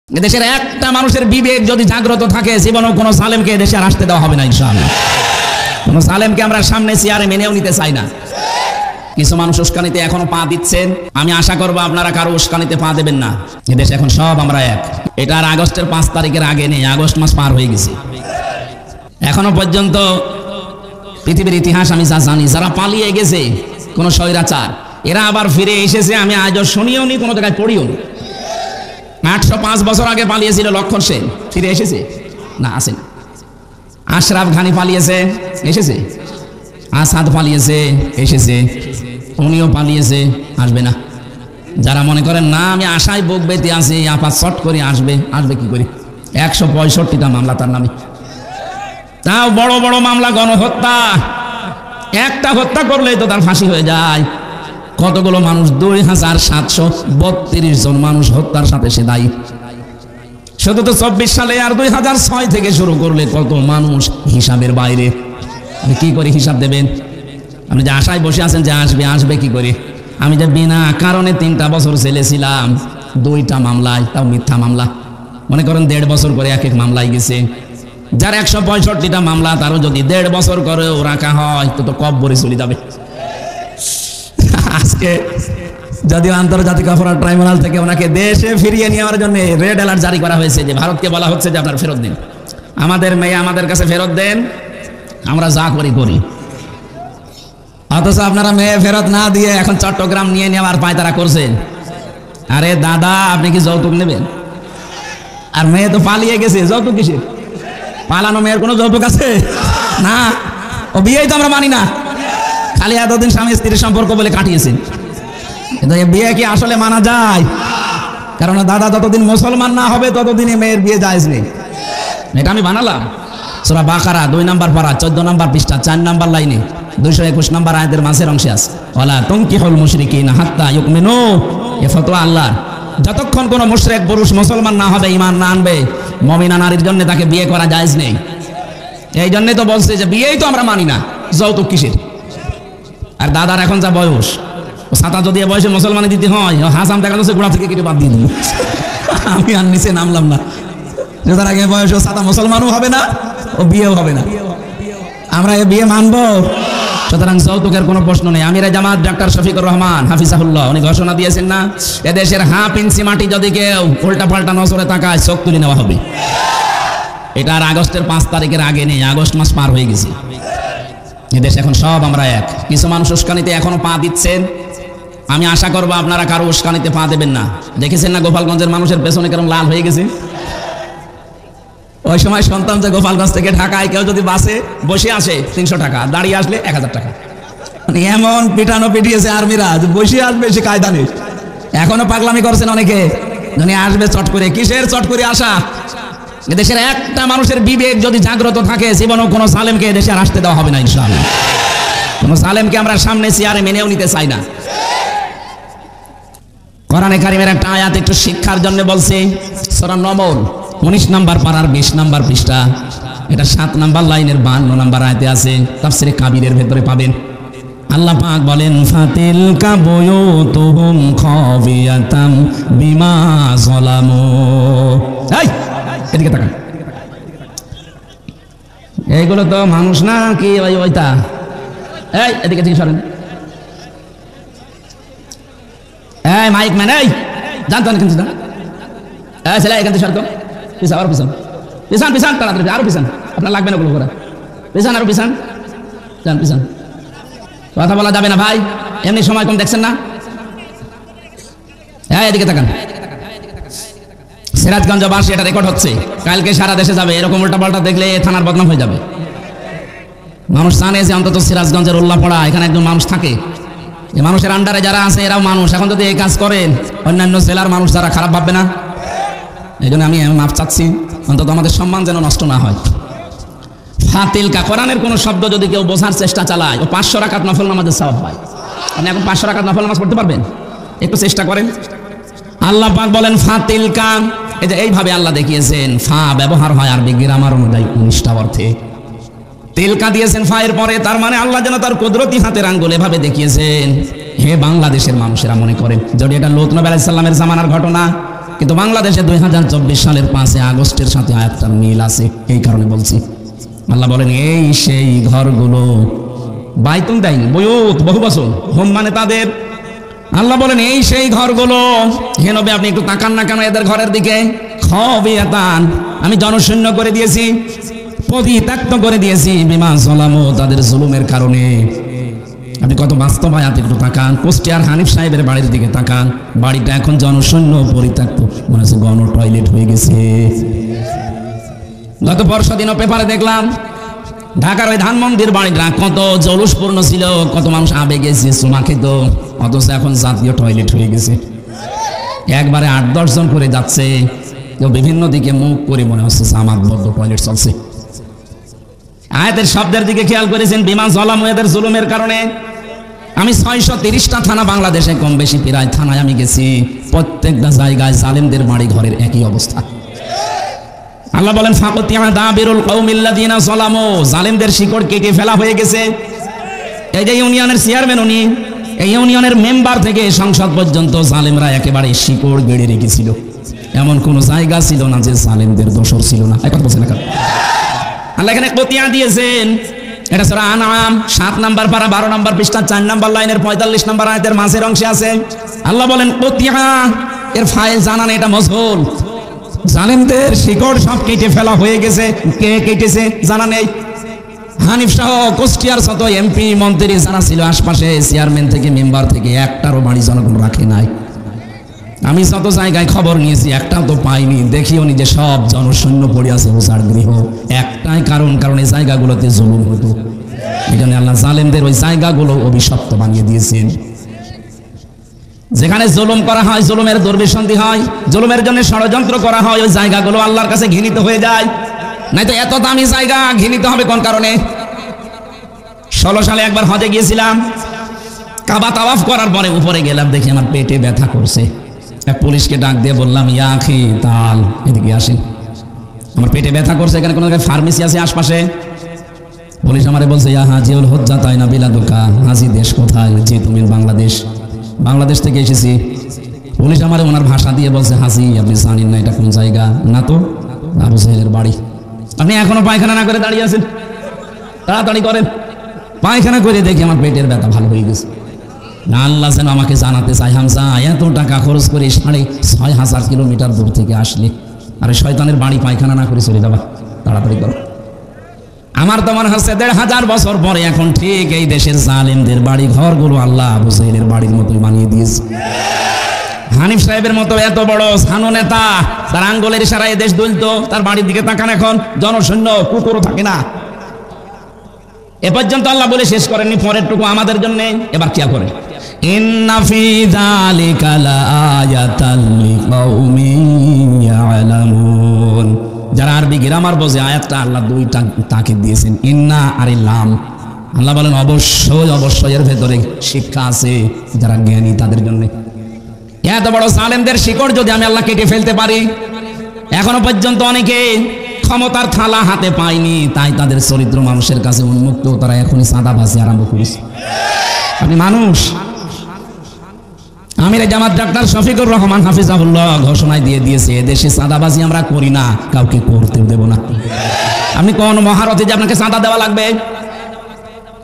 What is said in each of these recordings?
দেশের একটা মানুষের বিবেক যদি জাগ্রত থাকে, জীবনেও কোনো সালেমকে দেশে আর আসতে দেওয়া হবে না ইনশাআল্লাহ। কোনো সালেমকে আমরা সামনে চেয়ারে মেনেও নিতে চাই না। কিছু মানুষ উস্কানিতে এখনো পা দিচ্ছেন, আমি আশা করবো আপনারা কারো উস্কানিতে পা দেবেন না। এদেশে এখন সব আমরা এক। এটা আর আগস্টের 5 তারিখের আগে নেই, আগস্ট মাস পার হয়ে গেছে। এখনো পর্যন্ত পৃথিবীর ইতিহাস আমি যা জানি, যারা পালিয়ে গেছে কোন স্বৈরাচার, এরা আবার ফিরে এসেছে আমি আজও শুনিও নি, কোনো জায়গায় পড়িও নি। 805 বছর আগে পালিয়েছিল লক্ষণ সেন, ফিরে এসেছে না? আসে না। আশরাফ ঘানি পালিয়েছে, এসেছে। আসাদ পালিয়েছে, এসেছে। উনিও পালিয়েছে, আসবে না। যারা মনে করেন না আমি আশায় বুক বেঁধে আছি, আপা শর্ট করে আসবে, আসবে কি করে? 165টা মামলা তার নামে, তাও বড় বড় মামলা, গণহত্যা। একটা হত্যা করলেই তো তার ফাঁসি হয়ে যায়। কতগুলো মানুষ? 2732 জন মানুষ হত্যার সাথে সে দায়ী। শুধু তো 24 সালে, আর 2006 থেকে শুরু করলে কত মানুষ হিসাবের বাইরে। কি করে হিসাব দেবেন? আপনি যে আশায় বসে আছেন যে আসবে, আসবে কি করে? আমি যে বিনা কারণে 3টা বছর জেলে ছিলাম, 2টা মামলায়, তাও মিথ্যা মামলা। মনে করেন 1.5 বছর করে এক এক মামলায় গেছে। যার 165টা মামলা, তারও যদি 1.5 বছর করেও রাখা হয় তো কব্বরে চলে যাবে। আজকে যদিও আন্তর্জাতিক অপরাধ ট্রাইব্যুনাল থেকে ওনাকে দেশে ফিরিয়ে নেওয়ার জন্য রেড অ্যালার্ট জারি করা হয়েছে, যে ভারতকে বলা হচ্ছে যে আপনারা ফেরত দিন, আমাদের মেয়ে আমাদের কাছে ফেরত দেন, আমরা যা করি করি। অথচ আপনারা মেয়ে ফেরত না দিয়ে এখন চট্টগ্রাম নিয়ে নেওয়ার পায়তারা করছেন। আরে দাদা, আপনি কি যৌতুক নেবেন? আর মেয়ে তো পালিয়ে গেছে, যৌতুক কিসের? পালানো মেয়ের কোনো যৌতুক আছে? না। ও বিয়েই তো আমরা মানি না, খালি এতদিন স্বামী স্ত্রীর সম্পর্ক বলে কাটিয়েছেন। কিন্তু বিয়ে কি আসলে মানা যায়? কারণ দাদা যতদিন মুসলমান না হবে ততদিনই মেয়ের বিয়ে জায়েজ নেই। এটা আমি বানালাম। সূরা বাকারা 2 নম্বর পারা 14 নম্বর পৃষ্ঠা 4 নম্বর লাইনে 221 নম্বর আয়াতের মাঝের অংশে আছে, ওয়ালা তুনকিহুল মুশরিকিনা হাত্তা ইউমিনু। এ ফতোয়া আল্লাহর। যতক্ষণ কোন মুশরিক পুরুষ মুসলমান না হবে, ঈমান না আনবে, মুমিনা নারীর জন্য তাকে বিয়ে করা জায়েজ নেই। এই জন্যই তো বলছে যে বিয়েই তো আমরা মানি না, যৌতুক কিসের? আর দাদার এখন যা বয়স, ও ছাতা যদি বয়সে মুসলমানে দিতে হয়, হাসাম দেখা যাচ্ছে গোড়া থেকে কেটে বাদ দিয়ে দিল। আমি আর নিচে নামলাম না। তার আগে বয়স ও ছাতা মুসলমানও হবে না, ও বিয়েও হবে না। আমরা এ বিয়ে মানবো? সুতরাং যৌতুকের কোনো প্রশ্ন নেই। আমির জামাত ডাক্তার শফিকুর রহমান হাফিজাহুল্লাহ, উনি ঘোষণা দিয়েছেন না, এদেশের হাফ ইঞ্চি মাটি যদি কেউ উল্টা পাল্টা নজরে তাকায়, চোখ তুলে নেওয়া হবে। এটা আর আগস্টের 5 তারিখের আগে নেই, আগস্ট মাস পার হয়ে গেছে। এদেশ এখন সব আমরা এক। কিছু মানুষ উস্কানিতে এখনো পা দিচ্ছেন, আমি আশা করবো আপনারা কারো উস্কানিতে পা দেবেন না। দেখেছেন না গোপালগঞ্জের মানুষের পেছনে কেরম লাল হয়ে গেছে? ওই সময় শুনতাম যে গোপালগঞ্জ থেকে ঢাকায় কেউ যদি বাসে বসে আসে 300 টাকা, দাঁড়িয়ে আসলে 1000 টাকা। মানে এমন পিটানো পিটিয়েছে আর্মিরা, বসে আসবে সে কায়দা নেই। এখনো পাগলামি করছেন অনেকে, মানে আসবে চট করে। কিসের চট করে আসা? দেশের একটা মানুষের বিবেক যদি জাগ্রত থাকে, জীবনেও কোনো সালেমকে দেশে আর আসতে দেওয়া হবে না ইনশাআল্লাহ। কোনো সালেমকে আমরা সামনে চেয়ারে মেনেও নিতে চাই না। কোরআনে কারিমের একটা আয়াত একটু শিক্ষার জন্য বলছি, সূরা নমল 19 নম্বর পারার 20 নম্বর পৃষ্ঠা, এটা 7 নম্বর লাইনের 52 নম্বর আয়াতে আছে, তাফসীরে কাবীরের ভেতরে পাবেন। আল্লাহ পাক বলেন, ফাতিলকা বুয়ুতুহুম খাবিয়াতাম বিমা যালামু। এই এদিকে তাকান, এইগুলো তো মানুষ না কি ওইটা? এই এদিকে ঠিক সরেন। এই মাইক ম্যান, এই জানতো না কিন্তু না, এই ছেলে এখান থেকে সরকম পিছান, আরো পিছান, পিছান পিছান, তাড়াতাড়ি আরো পিছান, আপনার লাগবে না ওগুলো করা, পিছান আরো পিছান, যান পিছান। কথা বলা যাবে না ভাই, এমনি সময় কম, দেখছেন না? হ্যাঁ এদিকে তাকান। সিরাজগঞ্জ বাসী এটা রেকর্ড হচ্ছে, কালকে সারা দেশে যাবে। এরকম উল্টা পাল্টা দেখলে থানার বদনাম হয়ে যাবে। মানুষ জানে যে অন্তত সিরাজগঞ্জের উল্লাপাড়া এখানে একজন মানুষ থাকে, এই মানুষের আন্ডারে যারা আছে এরাও মানুষ। এখন যদি এই কাজ করেন, অন্যান্য জেলার মানুষ যারা খারাপ ভাববে না? এই জন্য আমি মাপ চাচ্ছি, অন্তত আমাদের সম্মান যেন নষ্ট না হয়। ফাতিলকা, কোরআনের কোনো শব্দ যদি কেউ বোঝার চেষ্টা চালায়, ও 500 রাকাত নফল নামাজের সওয়াব পায়। আপনি এখন 500 রাকাত নফল নামাজ পড়তে পারবেন? একটু চেষ্টা করেন। আল্লাহ পাক বলেন ফাতিলকা, এই যে এইভাবে আল্লাহ দেখিয়েছেন, ফা ব্যবহার হয় আরবি গ্রামার অনুযায়ী 19টা অর্থে। তিলকা দিয়েছেন ফায়ের পরে, তার মানে আল্লাহ যেন তার কুদরতি হাতের আঙ্গুল এভাবে দেখিয়েছেন। হে বাংলাদেশের মানুষেরা মনে করেন যদি এটা লূত নবী আলাইহিস সালামের জামানার ঘটনা, কিন্তু বাংলাদেশে 2024 সালের 5 আগস্টের সাথে আয়াতটার মিল আছে, এই কারণে বলছি। আল্লাহ বলেন এই সেই ঘরগুলো, বাইতুন দেয়নি, বয়ুত বহু বছর, হোম মানে তাদের। আল্লাহ বলেন এই সেই ঘরগুলো, হে নবী আপনি একটু তাকান না কেন এদের ঘরের দিকে, খাবিয়াতান, আমি জনশূন্য করে দিয়েছি, পরিত্যক্ত করে দিয়েছি, বিমা যালামু, তাদের জুলুমের কারণে। আপনি কত বাস্তব আয়াত একটু তাকান। কুষ্টিয়ার হানিফ সাহেবের বাড়ির দিকে তাকান, বাড়িটা এখন জনশূন্য পরিত্যক্ত, মনে হচ্ছে গণ টয়লেট হয়ে গেছে। গত পরশু দিনও পেপারে দেখলাম ঢাকার ওই ধানমন্দির বাড়িটা কত জলুসপূর্ণ ছিল, কত মানুষ আবেগে চুমা খেত, অথচ এখন জাতীয় টয়লেট হয়ে গেছে। একবারে 8-10 জন করে যাচ্ছে, বিভিন্ন দিকে মুখ করে মনে হচ্ছে আমার বদ্ধ টয়লেট চলছে। আয়াতের শব্দের দিকে খেয়াল করেছেন, বিমা যালামু, এদের জুলুমের কারণে। আমি 630টা থানা বাংলাদেশে, কম বেশি প্রায় থানায় আমি গেছি, প্রত্যেকটা জায়গায় জালেমদের বাড়ি ঘরের একই অবস্থা। আল্লাহ বলেন ফাকুতিয়া দাবিরুল কওমিল্লাযিনা যালামু, জালেমদের শিকড় কেটে ফেলা হয়ে গেছে। এই যে ইউনিয়নের চেয়ারম্যান, উনি এই ইউনিয়নের মেম্বার থেকে সংসদ পর্যন্ত জালেমরা একেবারে শিকড় গেড়ে রেখেছিল, এমন কোন জায়গা ছিল না যে জালেমদের দোসর ছিল না। এক কথা বলছেন না, আল্লাহ এখানে কতিয়া দিয়েছেন। এটা সূরা আনআম 7 নম্বর পারা 12 নম্বর পৃষ্ঠা 4 নম্বর লাইনের 45 নম্বর আয়াতের মাঝের অংশে আছে। আল্লাহ বলেন কতিয়া, এর ফাইল জানান, এটা মজহুল। জালেমদের শিকড় সব কেটে ফেলা হয়ে গেছে। কে কেটেছে জানা নেই। হানিফ সহ কুষ্টিয়ার শত এমপি মন্ত্রী যারা ছিল আশপাশে, চেয়ারম্যান থেকে মেম্বার থেকে, একটারও বাড়ি জনগণ রাখে নাই। আমি যত জায়গায় খবর নিয়েছি একটাও তো পাইনি। দেখিও নি যে সব জনশূন্য পড়ে আছে উজাড় গৃহ। একটাই কারণ এই জায়গাগুলোতে জুলুম হতো, এই জন্য আল্লাহ জালেমদের ওই জায়গাগুলো অভিশপ্ত বানিয়ে দিয়েছেন। যেখানে জুলুম করা হয়, জুলুমের দুর্বিসন্ধি হয়, জুলুমের জন্য ষড়যন্ত্র করা হয়, ওই জায়গাগুলো আল্লাহর কাছে ঘৃণিত হয়ে যায়। নাই তো এত দামি জায়গা ঘৃণিত হবে কোন কারণে? 16 সালে একবার হজে গিয়েছিলাম, কাবা তাওয়াফ করার পরে উপরে গেলাম, দেখি আমার পেটে ব্যথা করছে। এক পুলিশকে ডাক দিয়ে বললাম, ইয়া আখি তাল, এদিকে আসেন, আমার পেটে ব্যথা করছে, এখানে কোনো ফার্মেসি আছে আশপাশে? পুলিশ আমারে বলছে, ইয়া হাজিউল হুজ্জা তাই না বিলাদুকা, হাজি দেশ কোথায়? জি তুমি বাংলাদেশ থেকে এসেছি। পুলিশ আমারে ওনার ভাষা দিয়ে বলছে, হাজি আপনি জানেন না এটা কোন জায়গা? না তো, আবু জাহেলের বাড়ি। আপনি এখনো পায়খানা না করে দাঁড়িয়ে আছেন, তাড়াতাড়ি করেন। পায়খানা করে দেখি আমার পেটের ব্যথা ভালো হয়ে গেছে। না আল্লাহ যেন আমাকে জানাতে চাই, হামজা এত টাকা খরচ করে 6,500 কিলোমিটার দূর থেকে আসলে, আরে শয়তানের বাড়ি পায়খানা না করে চলে যাবা, তাড়াতাড়ি করো। আমার তো মনে হচ্ছে 1,500 বছর পরে এখন ঠিক এই দেশের জালেমদের বাড়ি ঘরগুলো আল্লাহ আবু জাহেলের বাড়ির মতোই বানিয়ে দিয়েছে। হানিফ সাহেবের মতো এত বড় স্থানীয় নেতা, তার আঙ্গুলের ইশারায় দেশ দুলতো, তার বাড়ির দিকে তাকান, এখন জনশূন্য, কুকুরও থাকে না। এ পর্যন্ত আল্লাহ বলে শেষ করেননি, পরেরটুকু আমাদের জন্য। এবার কি করে, ইন্না ফি যালিকা লাআয়াতাল লিকাউমিন ইয়ালামুন। যারা আরবি গ্রামার বোঝে, আয়াতটা আল্লাহ দুইটা তাকে দিয়েছেন, ইন্না আর লাম। আল্লাহ বলেন অবশ্যই এর ভেতরে শিক্ষা আছে যারা জ্ঞানী তাদের জন্য। এত বড় জালেমদের শিকড় যদি আমি আল্লাহ কেটে ফেলতে পারি, এখনো পর্যন্ত অনেকে ক্ষমতার থালা হাতে পায়নি, তাই তাদের চরিত্র মানুষের কাছে উন্মুক্ত, তারা এখনই চাঁদাবাজি আরম্ভ করেছে। আপনি মানুষ। আমির জামাত ডাক্তার শফিকুর রহমান হাফিজাহুল্লাহ ঘোষণায় দিয়ে দিয়েছে, এদেশে চাঁদাবাজি আমরা করি না, কাউকে করতেও দেব না। আপনি কোন মহারথে যে আপনাকে চাঁদা দেওয়া লাগবে?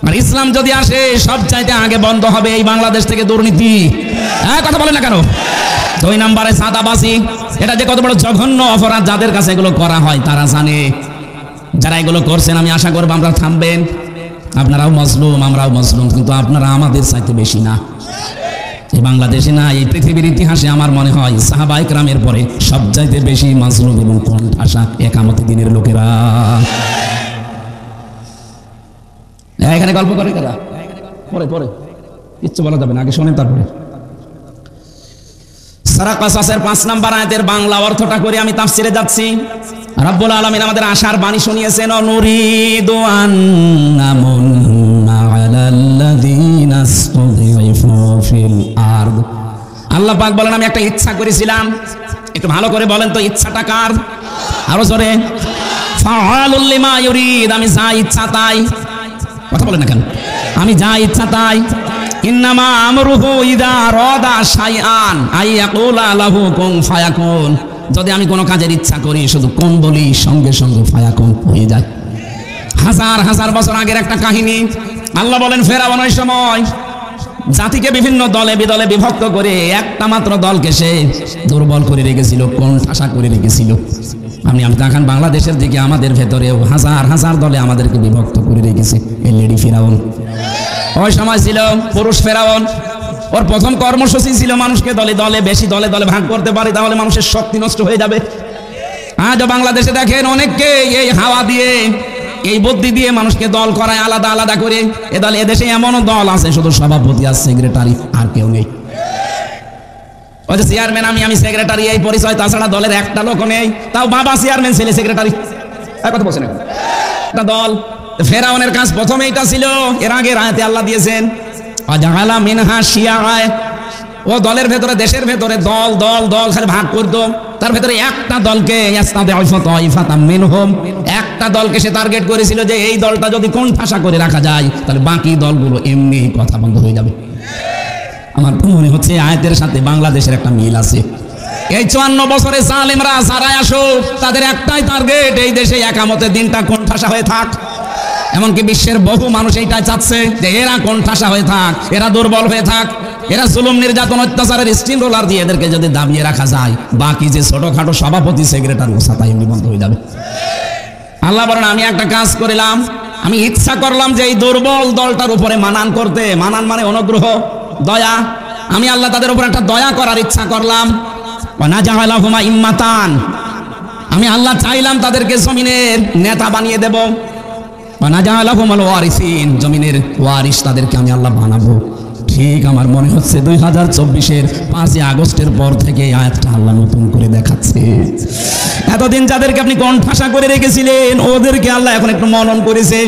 আর ইসলাম যদি আসে, সব চাইতে আগে বন্ধ হবে এই বাংলাদেশ থেকে দুর্নীতি। হ্যাঁ, কথা বলেন না কেন? 2 নম্বরে চাঁদাবাজি, এটা যে কত বড় জঘন্য অপরাধ, যাদের কাছে এগুলো করা হয় তারা জানে। যারা এগুলো করছেন, আমি আশা করব আমরা থামবেন। আপনারাও মজলুম, আমরাও মজলুম, কিন্তু আপনারা আমাদের চাইতে বেশি না। এই বাংলাদেশে না, এই পৃথিবীর ইতিহাসে আমার মনে হয় সাহাবায়ে কেরামের পরে সবচাইতে বেশি মাজলুম এবং কোণঠাসা একামতে দিনের লোকেরা। এখানে গল্প করে কারা? পরে কিচ্ছু বলা যাবে না, আগে শোনেন তারপরে। সূরা কাসাসের 5 নম্বর আয়াতের বাংলা অর্থটা করে আমি তাফসিরে যাচ্ছি। রব্বুল আলামিন আমাদের আশার বাণী শুনিয়েছেন, নুরিদু আন্নামুন্না আলাল্লাযীনা ইসতুযিফু ফিল আরদ। আল্লাহ পাক বলেন, আমি একটা ইচ্ছা করেছিলাম। একটু ভালো করে বলেন তো, ইচ্ছাটা কার? আরো জোরে। ফাআলুল লিমা ইউরিদ, আমি যা ইচ্ছা তাই। কথা বলেন না কেন? আমি যা ইচ্ছা তাই। ইন্নামা আমরুহু ইযা আরাদা শাইআন আইয়াকুলা লাহু কুন ফায়াকুন। যদি আমি কোনো কাজের ইচ্ছা করি শুধু কোন বলি, সঙ্গে সঙ্গে ফায়াকুন হয়ে যায়। হাজার হাজার বছর আগের একটা কাহিনী। আল্লাহ বলেন ফেরাউন ওই সময় জাতিকে বিভিন্ন দলে বিদলে বিভক্ত করে একটা মাত্র দলকে সে দুর্বল করে রেখেছিল, কোণঠাসা করে রেখেছিল। আপনি দেখান বাংলাদেশের দিকে আমাদের ভেতরেও হাজার হাজার দলে আমাদেরকে বিভক্ত করে রেখেছে এই লেডি ফেরাউন। ওই সময় ছিল পুরুষ ফেরাউন। ওর প্রথম কর্মসূচি ছিল মানুষকে দলে দলে বেশি দলে দলে ভাগ করতে পারে, তাহলে মানুষের শক্তি নষ্ট হয়ে যাবে। আজও বাংলাদেশে দেখেন অনেককে এই হাওয়া দিয়ে, এই বুদ্ধি দিয়ে মানুষকে দল করায় আলাদা আলাদা করে। এ দলে এদেশে এমনও দল আছে শুধু সভাপতি আর সেক্রেটারি, আর কেউ নেই। ওই যে চেয়ারম্যান, আমি সেক্রেটারি, এই পরিচয়, তাছাড়া দলের একটা লোক নেই। তাও বাবা চেয়ারম্যান, ছেলে সেক্রেটারি, কথা বলছেন একটা দল। ফেরাউনের কাজ প্রথমে এটা ছিল, এর আগে আয়াতে আল্লাহ দিয়েছেন আজালা মিনহা শিয়াআয়। ও দলের ভেতরে, দেশের ভেতরে দল দল দল খালি ভাগ করতো। তার ভেতরে একটা দলকে একটা দলকে সে টার্গেট করেছিল যে এই দলটা যদি কোণঠাসা করে রাখা যায় তাহলে বাকি দলগুলো এমনি কথা বন্ধ হয়ে যাবে। আমার তো মনে হচ্ছে আয়াতের সাথে বাংলাদেশের একটা মিল আছে। এই 54 বছরে জালেমরা যারাই আসুক তাদের একটাই টার্গেট, এই দেশে একামতের দিনটা কোণঠাসা হয়ে থাক। এমনকি বিশ্বের বহু মানুষ এইটাই চাচ্ছে যে এরা কোণঠাসা হয়ে থাক, এরা দুর্বল হয়ে থাক, এরা জুলুম নির্যাতন অত্যাচারের স্টিম রোলার দিয়ে এদেরকে যদি দাবিয়ে রাখা যায়, বাকি যে ছোটখাটো সভাপতি সেক্রেটারি ও সাথে এমনি বন্ধ হয়ে যাবে। আল্লাহ বলেন আমি একটা কাজ করিলাম, আমি ইচ্ছা করলাম যে এই দুর্বল দলটার উপরে মানান করতে। মানান মানে অনুগ্রহ, দয়া। আমি আল্লাহ তাদের উপর একটা দয়া করার ইচ্ছা করলাম। ওয়ানাজালাহুমা ইম্মাতান, আমি আল্লাহ চাইলাম তাদেরকে জমিনের নেতা বানিয়ে দেব। ওয়ানাজালাহুমাল ওয়ারিসিন, জমিনের ওয়ারিস তাদেরকে আমি আল্লাহ বানাবো। ঠিক আমার মনে হচ্ছে 2024-এর 5 আগস্টের পর থেকে আয়াতটা আল্লাহ নতুন করে দেখাচ্ছে। এতদিন যাদেরকে আপনি কোণঠাসা করে রেখেছিলেন ওদেরকে আল্লাহ এখন একটু মনন করেছে,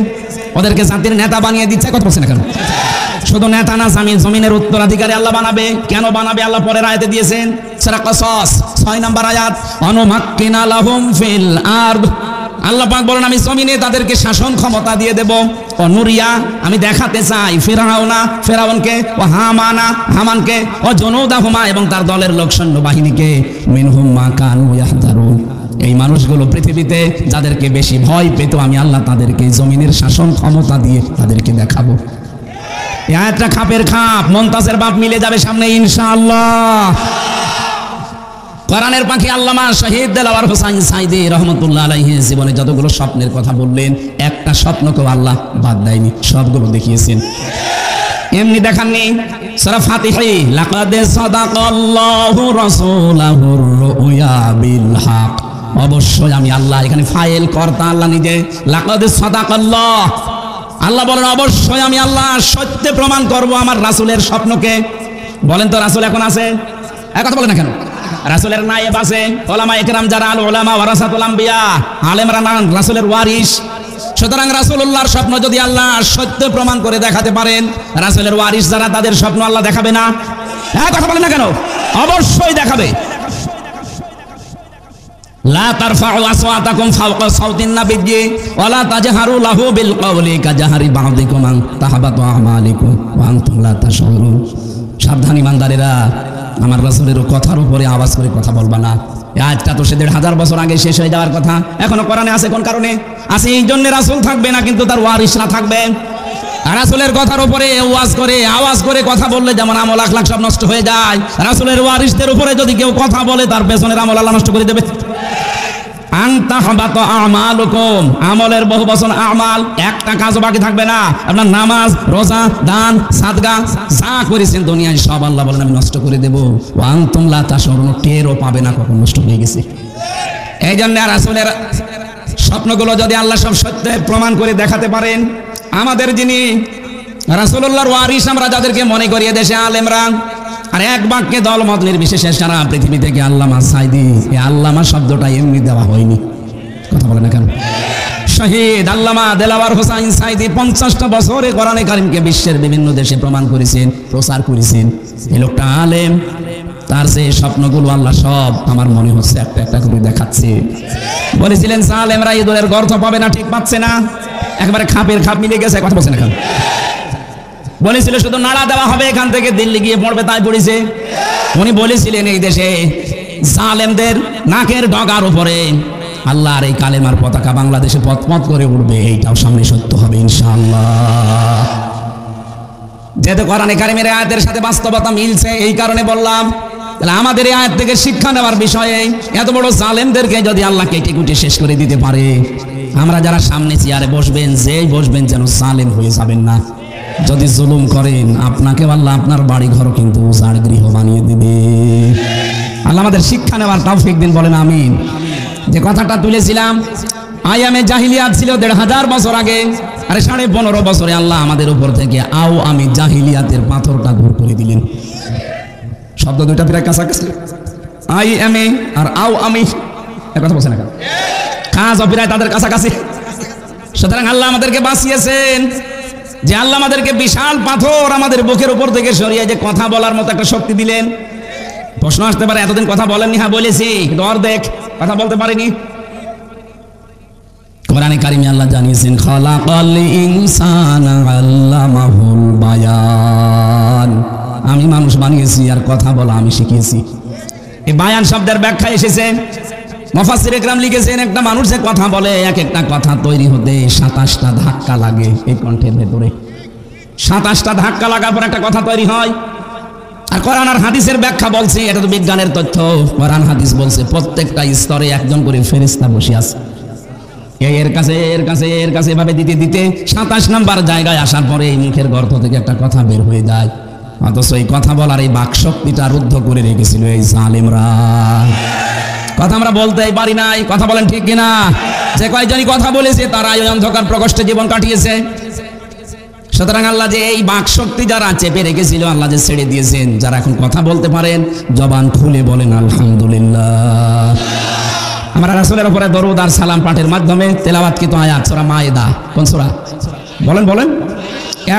ওদেরকে জাতির নেতা বানিয়ে দিচ্ছে। কথা বলছেন এখন শুধু নেতা না, জমিনের উত্তরাধিকারী আল্লাহ বানাবে। কেন বানাবে আল্লাহ পরের আয়াতে দিয়েছেন, সূরা কসস 6 নম্বর আয়াত, অনুমাক্কিনা লাহুম ফিল আরদ। আল্লাহ পাক বলেন আমি জমিনে তাদেরকে শাসন ক্ষমতা দিয়ে দেব। ও নুরিয়া, আমি দেখাতে চাই ফেরাউনকে, ও হামানকে, ও জুনুদাহুমা এবং তার দলের লোক সৈন্য বাহিনীকে, মিনহুম মা কানু ইয়াহদারুন, এই মানুষগুলো পৃথিবীতে যাদেরকে বেশি ভয় পেত আমি আল্লাহ তাদেরকে জমিনের শাসন ক্ষমতা দিয়ে তাদেরকে দেখাবো। এই আয়াতটা খাপের খাপ, মুনতাসের বাপ মিলে যাবে সামনে ইনশাআল্লাহ। কোরআনের পাখি আল্লামা শহীদ দেলাওয়ার হোসাইন সাইদি রহমতুল্লাহ আলাইহি জীবনে যতগুলো স্বপ্নের কথা বললেন, একটা স্বপ্নকেও আল্লাহ বাদ দেয়নি, সবগুলো দেখিয়েছেন। এমনি দেখাননি। সূরা ফাতিহা, লাকাদ সাদাকাল্লাহু রাসূলাহুর রুয়া বিল হক, অবশ্যই আমি আল্লাহ, এখানে ফাইল কর্তা আল্লাহ নিজে। লাকাদ সাদাকাল্লাহ, আল্লাহ বলেন অবশ্যই আমি আল্লাহ সত্যে প্রমাণ করব আমার রাসূলের স্বপ্নকে। বলেন তো রাসূল এখন আছে? এক কথা বলেন না কেন? রাসূলের নায়েব আছে, ওলামা ইকরাম যারা, আল উলামা ওয়ারাসাতুল আম্বিয়া, আলেমরা না রাসূলের ওয়ারিস। সুতরাং রাসূলুল্লাহর স্বপ্ন যদি আল্লাহ সত্য প্রমাণ করে দেখাতে পারেন, রাসূলের ওয়ারিস যারা তাদের স্বপ্ন আল্লাহ দেখাবে না? এক কথা বলেন না কেন? অবশ্যই দেখাবে। লা তারফাউ আসওয়াতাকুম ফাওকা সাউতিন নাবিয়্যি ওয়া লা তাজহারু লাহু বিল কওলি কাজহারি বা'দিকুম আন তাহবাতু আমালিকুম ওয়া আনতুম লা তাশউরুন। সাবধান ইমানদারেরা, আমার রাসূলের কথার উপরে আওয়াজ করে কথা বলবা না। আজটা তো 1500 বছর আগে শেষ হয়ে যাওয়ার কথা, এখনো কোরআনে আছে। কোন কারণে আছে? এই জন্য রাসূল থাকবে না, কিন্তু তার ওয়ারিসরা থাকবে। রাসূলের কথার উপরে ওয়াজ করে আওয়াজ করে কথা বললে যেমন আমল আখলাক সব নষ্ট হয়ে যায়, রাসূলের ওয়ারিসদের উপরে যদি কেউ কথা বলে তার পেছনের আমল আল্লাহ নষ্ট করে দেবে। আনতাহবাত আমালুকুম, আমলের বহু বছর আমাল, একটা কাজও বাকি থাকবে না। আপনার নামাজ, রোজা, দান, সাদকা যা করেছেন দুনিয়ায় সব আল্লাহ বলেন আমি নষ্ট করে দেব। ওয়া আনতুম লা তাশউরুন, টেরও পাবে না কখন নষ্ট হয়ে গেছে। এই জন্য রাসূলের স্বপ্নগুলো যদি আল্লাহ সব সত্যে প্রমাণ করে দেখাতে পারেন, আমাদের যিনি রাসূলুল্লাহর ওয়ারিস আমরা যাদেরকে মনে করি দেশে আলেমরা, আর এক বাক্যে দলমত নির্বিশেষে সারা পৃথিবী থেকে আল্লামা সাইদি, এই আল্লামা শব্দটা এমনি দেওয়া হয়নি। কথা বলে না কেন? শহীদ আল্লামা দেলাওয়ার হোসাইন সাইদি 50টা বছরে কোরআনে কারিমকে বিশ্বের বিভিন্ন দেশে প্রমাণ করেছেন, প্রচার করেছেন। এই লোকটা আলেম, তার যে স্বপ্নগুলো আল্লাহ সব আমার মনে হচ্ছে একটা একটা করে দেখাচ্ছে। বলেছিলেন আলেমরা ইঁদুরের গর্ত পাবে না, ঠিক পাচ্ছে না, একবারে খাপের খাপ মিলে গেছে। কথা বলছে না কেন? বলেছিল শুধু নাড়া দেওয়া হবে, এখান থেকে দিল্লি গিয়ে পড়বে, তাই পড়েছে। উনি বলেছিলেন এই দেশে জালেমদের নাকের ডগার উপরে আল্লাহর এই কালেমার পতাকা বাংলাদেশে পথ করে উঠবে, এইটাও সামনে সত্য হবে ইনশাআল্লাহ। যেহেতু কোরআনে কারিমের আয়াতের সাথে বাস্তবতা মিলছে, এই কারণে বললাম। তাহলে আমাদের এই আয়াত থেকে শিক্ষা নেওয়ার বিষয়ে, এত বড় জালেমদেরকে যদি আল্লাহ কেটে কুটে শেষ করে দিতে পারে, আমরা যারা সামনে চেয়ারে বসবেন, যেই বসবেন যেন জালেম হয়ে যাবেন না। যদি জুলুম করেন আপনাকে আল্লাহ আপনার বাড়ি ঘর কিন্তু উজাড় গৃহ বানিয়ে দিবে। আল্লাহ আমাদের শিক্ষা নেওয়ার তৌফিক দিন, বলেন আমিন। যে কথাটা তুলেছিলাম আয়ামে জাহিলিয়াত ছিল ১৫০০ বছর আগে, আরে ১৫.৫ বছরে আল্লাহ আমাদের উপর থেকে আও আমি জাহিলিয়াতের পাথরটা দূর করে দিলেন। শব্দ দুইটা প্রায় কাছাকাছি, আই এম এ আর আও আমি, এর কথা বলছেন না, কাজ অপিরায় তাদের কাছাকাছি। সুতরাং আল্লাহ আমাদেরকে বাঁচিয়েছেন, যে আল্লাহ আমাদেরকে বিশাল পাথর আমাদের বুকের উপর থেকে সরিয়ে যে কথা বলার মতো একটা শক্তি দিলেন। প্রশ্ন আসতে পারে এতদিন কথা বলেননি, হ্যাঁ বলেছি, কিন্তু অর্ধেক কথা বলতে পারিনি। কোরআনে কারিমে আল্লাহ জানিয়েছেন খালাকাল ইনসানা আল্লামাহুল বায়ান, আমি মানুষ বানিয়েছি আর কথা বলা আমি শিখিয়েছি। এই বায়ান শব্দের ব্যাখ্যা এসেছে, মুফাসসির ইকরাম লিখেছেন একটা মানুষ যে কথা বলে, এক একটা কথা তৈরি হতে ২৭টা ধাক্কা লাগে। এই কণ্ঠের ভেতরে ২৭টা ধাক্কা লাগার পর একটা কথা তৈরি হয়। আর কোরআন আর হাদিসের ব্যাখ্যা বলছে, এটা তো বিজ্ঞানের তথ্য। কোরআন হাদিস বলছে প্রত্যেকটা স্তরে একজন করে ফেরেশতা বসে আছে, এর কাছে এর কাছে এর কাছে এভাবে দিতে দিতে ২৭ নাম্বার জায়গায় আসার পরে এই মুখের গর্ত থেকে একটা কথা বের হয়ে যায়। অথচ এই কথা বলার এই বাকশক্তিটা রুদ্ধ করে রেখেছিল এই জালেমরা। কথা আমরা বলতেই পারি নাই, কথা বলেন ঠিক কিনা? যে কয়জনই কথা বলেছে তারা এই অন্ধকার প্রকোষ্ঠে জীবন কাটিয়েছে। সুতরাং আল্লাহ যে এই বাকশক্তি যারা চেপে রেখেছিল আল্লাহ যে ছেড়ে দিয়েছেন, যারা এখন কথা বলতে পারেন, জবান খুলে বলেন আলহামদুলিল্লাহ। আমরা রাসূলের উপরে দরুদ আর সালাম পাঠের মাধ্যমে তেলাওয়াতকৃত আয়াত সূরা মায়েদা, কোন সূরা বলেন বলেন?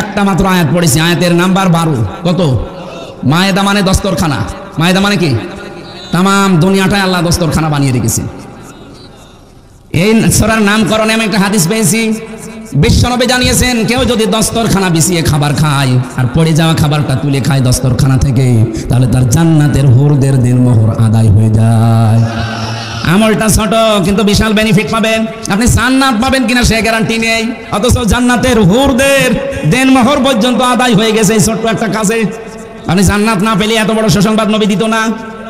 একটা মাত্র আয়াত পড়েছি, আয়াতের নাম্বার ১২। কত? মায়েদা মানে দস্তরখানা। মায়েদা মানে কি? তাম দুনিয়াটাই আল্লাহ দস্তরখানা বানিয়ে রেখেছে। এই সূরার নামকরণে আমি একটা হাদিস পেয়েছি, বিশ্বনবী জানিয়েছেন কেউ যদি দস্তরখানা বিছিয়ে খাবার খায় আর পড়ে যাওয়া খাবারটা তুলে খায় দস্তরখানা থেকে, তাহলে তার জান্নাতের হুরদের দিনমোহর আদায় হয়ে যায়। আমলটা ছোট কিন্তু বিশাল বেনিফিট পাবেন। আপনি জান্নাত পাবেন কিনা সে গ্যারান্টি নেই, অথচ জান্নাতের হুরদের দিনমোহর পর্যন্ত আদায় হয়ে গেছে এই ছোট্ট একটা কাজে। আপনি জান্নাত না পেলে এত বড় সুসংবাদ নবী দিত না।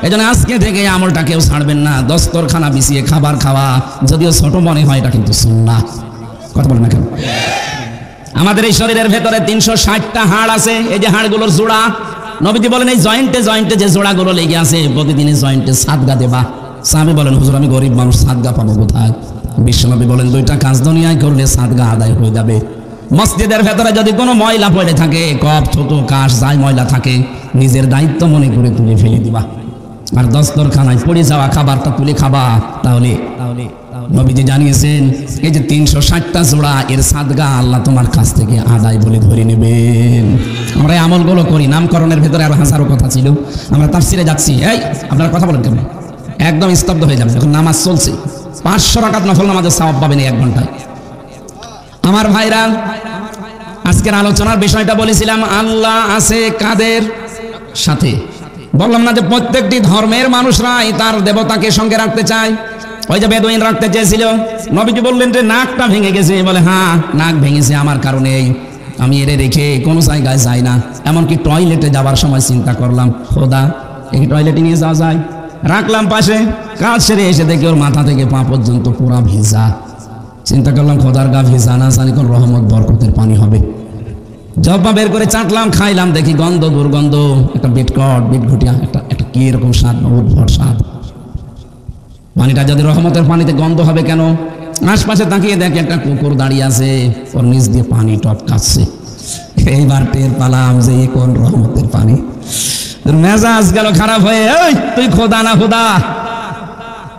এই জন্য আজকে থেকে আমলটা কেউ ছাড়বেন না। দস্তরখানা বিছিয়ে খাবার খাওয়া যদিও ছোট মনে হয়, এটা কিন্তু সুন্নাহ। কথা বলেন না কেন? আমাদের এই শরীরের ভেতরে ৩৬০টা হাড় আছে। এই যে হাড়গুলোর জোড়া, নবীজি বলেন এই জয়েন্টে জয়েন্টে যে জোড়াগুলো লেগে আছে, প্রতিদিনই জয়েন্টে সাদগা দেবা। সাহাবী বলেন হুজুর আমি গরিব মানুষ, সাদগা পাবো কোথায়? বিশ্বনবী বলেন দুইটা কাজ দুনিয়ায় করলে সাদগা আদায় হয়ে যাবে। মসজিদের ভেতরে যদি কোনো ময়লা পড়ে থাকে, কপ ছোট কাশ যাই ময়লা থাকে, নিজের দায়িত্ব মনে করে তুলে ফেলে দিবা। আর দস্তরখানায় পড়ে যাওয়া খাবারটা তুলে খাবা। তাহলে নবীজি জানিয়েছেন এই যে ৩৬০টা জোড়া, এর সাদগা আল্লাহ তোমার কাছ থেকে আদায় বলে ধরে নেবেন। আমরা এই আমলগুলো করি। নামকরণের ভেতরে আরো হাজারো কথা ছিল, আমরা তাফসিরে যাচ্ছি। এই আপনারা কথা বলেন কেন? একদম স্তব্ধ হয়ে যাবে। যখন নামাজ চলছে ৫০০ রাকাত নফল নামাজের সওয়াব পাবেন ১ ঘন্টায়। আমার ভাইরা, আজকের আলোচনার বিষয়টা বলেছিলাম আল্লাহ আছে কাদের সাথে। বললাম না যে প্রত্যেকটি ধর্মের মানুষরাই তার দেবতাকে সঙ্গে রাখতে চায়। ওই যে বেদুইন রাখতে চেয়েছিল, নবীজি বললেন যে নাকটা ভেঙে গেছে। বলে হ্যাঁ নাক ভেঙেছে আমার কারণেই, আমি এরে রেখে কোনো জায়গায় যাই না। এমনকি টয়লেটে যাওয়ার সময় চিন্তা করলাম খোদা এই টয়লেটে নিয়ে যাওয়া যায়, রাখলাম পাশে। কাজ সেরে এসে দেখি ওর মাথা থেকে পা পর্যন্ত পুরা ভিজা। চিন্তা করলাম খোদার গা ভিজা, না জানি কোন রহমত বরকতের পানি হবে। জব্বা বের করে চাটলাম, খাইলাম, দেখি গন্ধ দুর্গন্ধ, একটা বিটঘুটিয়া একটা কি এরকম স্বাদ, উদ্ভট স্বাদ। পানিটা যদি রহমতের পানিতে গন্ধ হবে কেন? আশপাশে তাকিয়ে দেখি একটা কুকুর দাঁড়িয়ে আছে, ওর নিচ দিয়ে পানি টপকাচ্ছে। এইবার টের পালাম যে এ কোন রহমতের পানি। মেজাজ গেল খারাপ হয়ে, এই তুই খোদা না খোদা?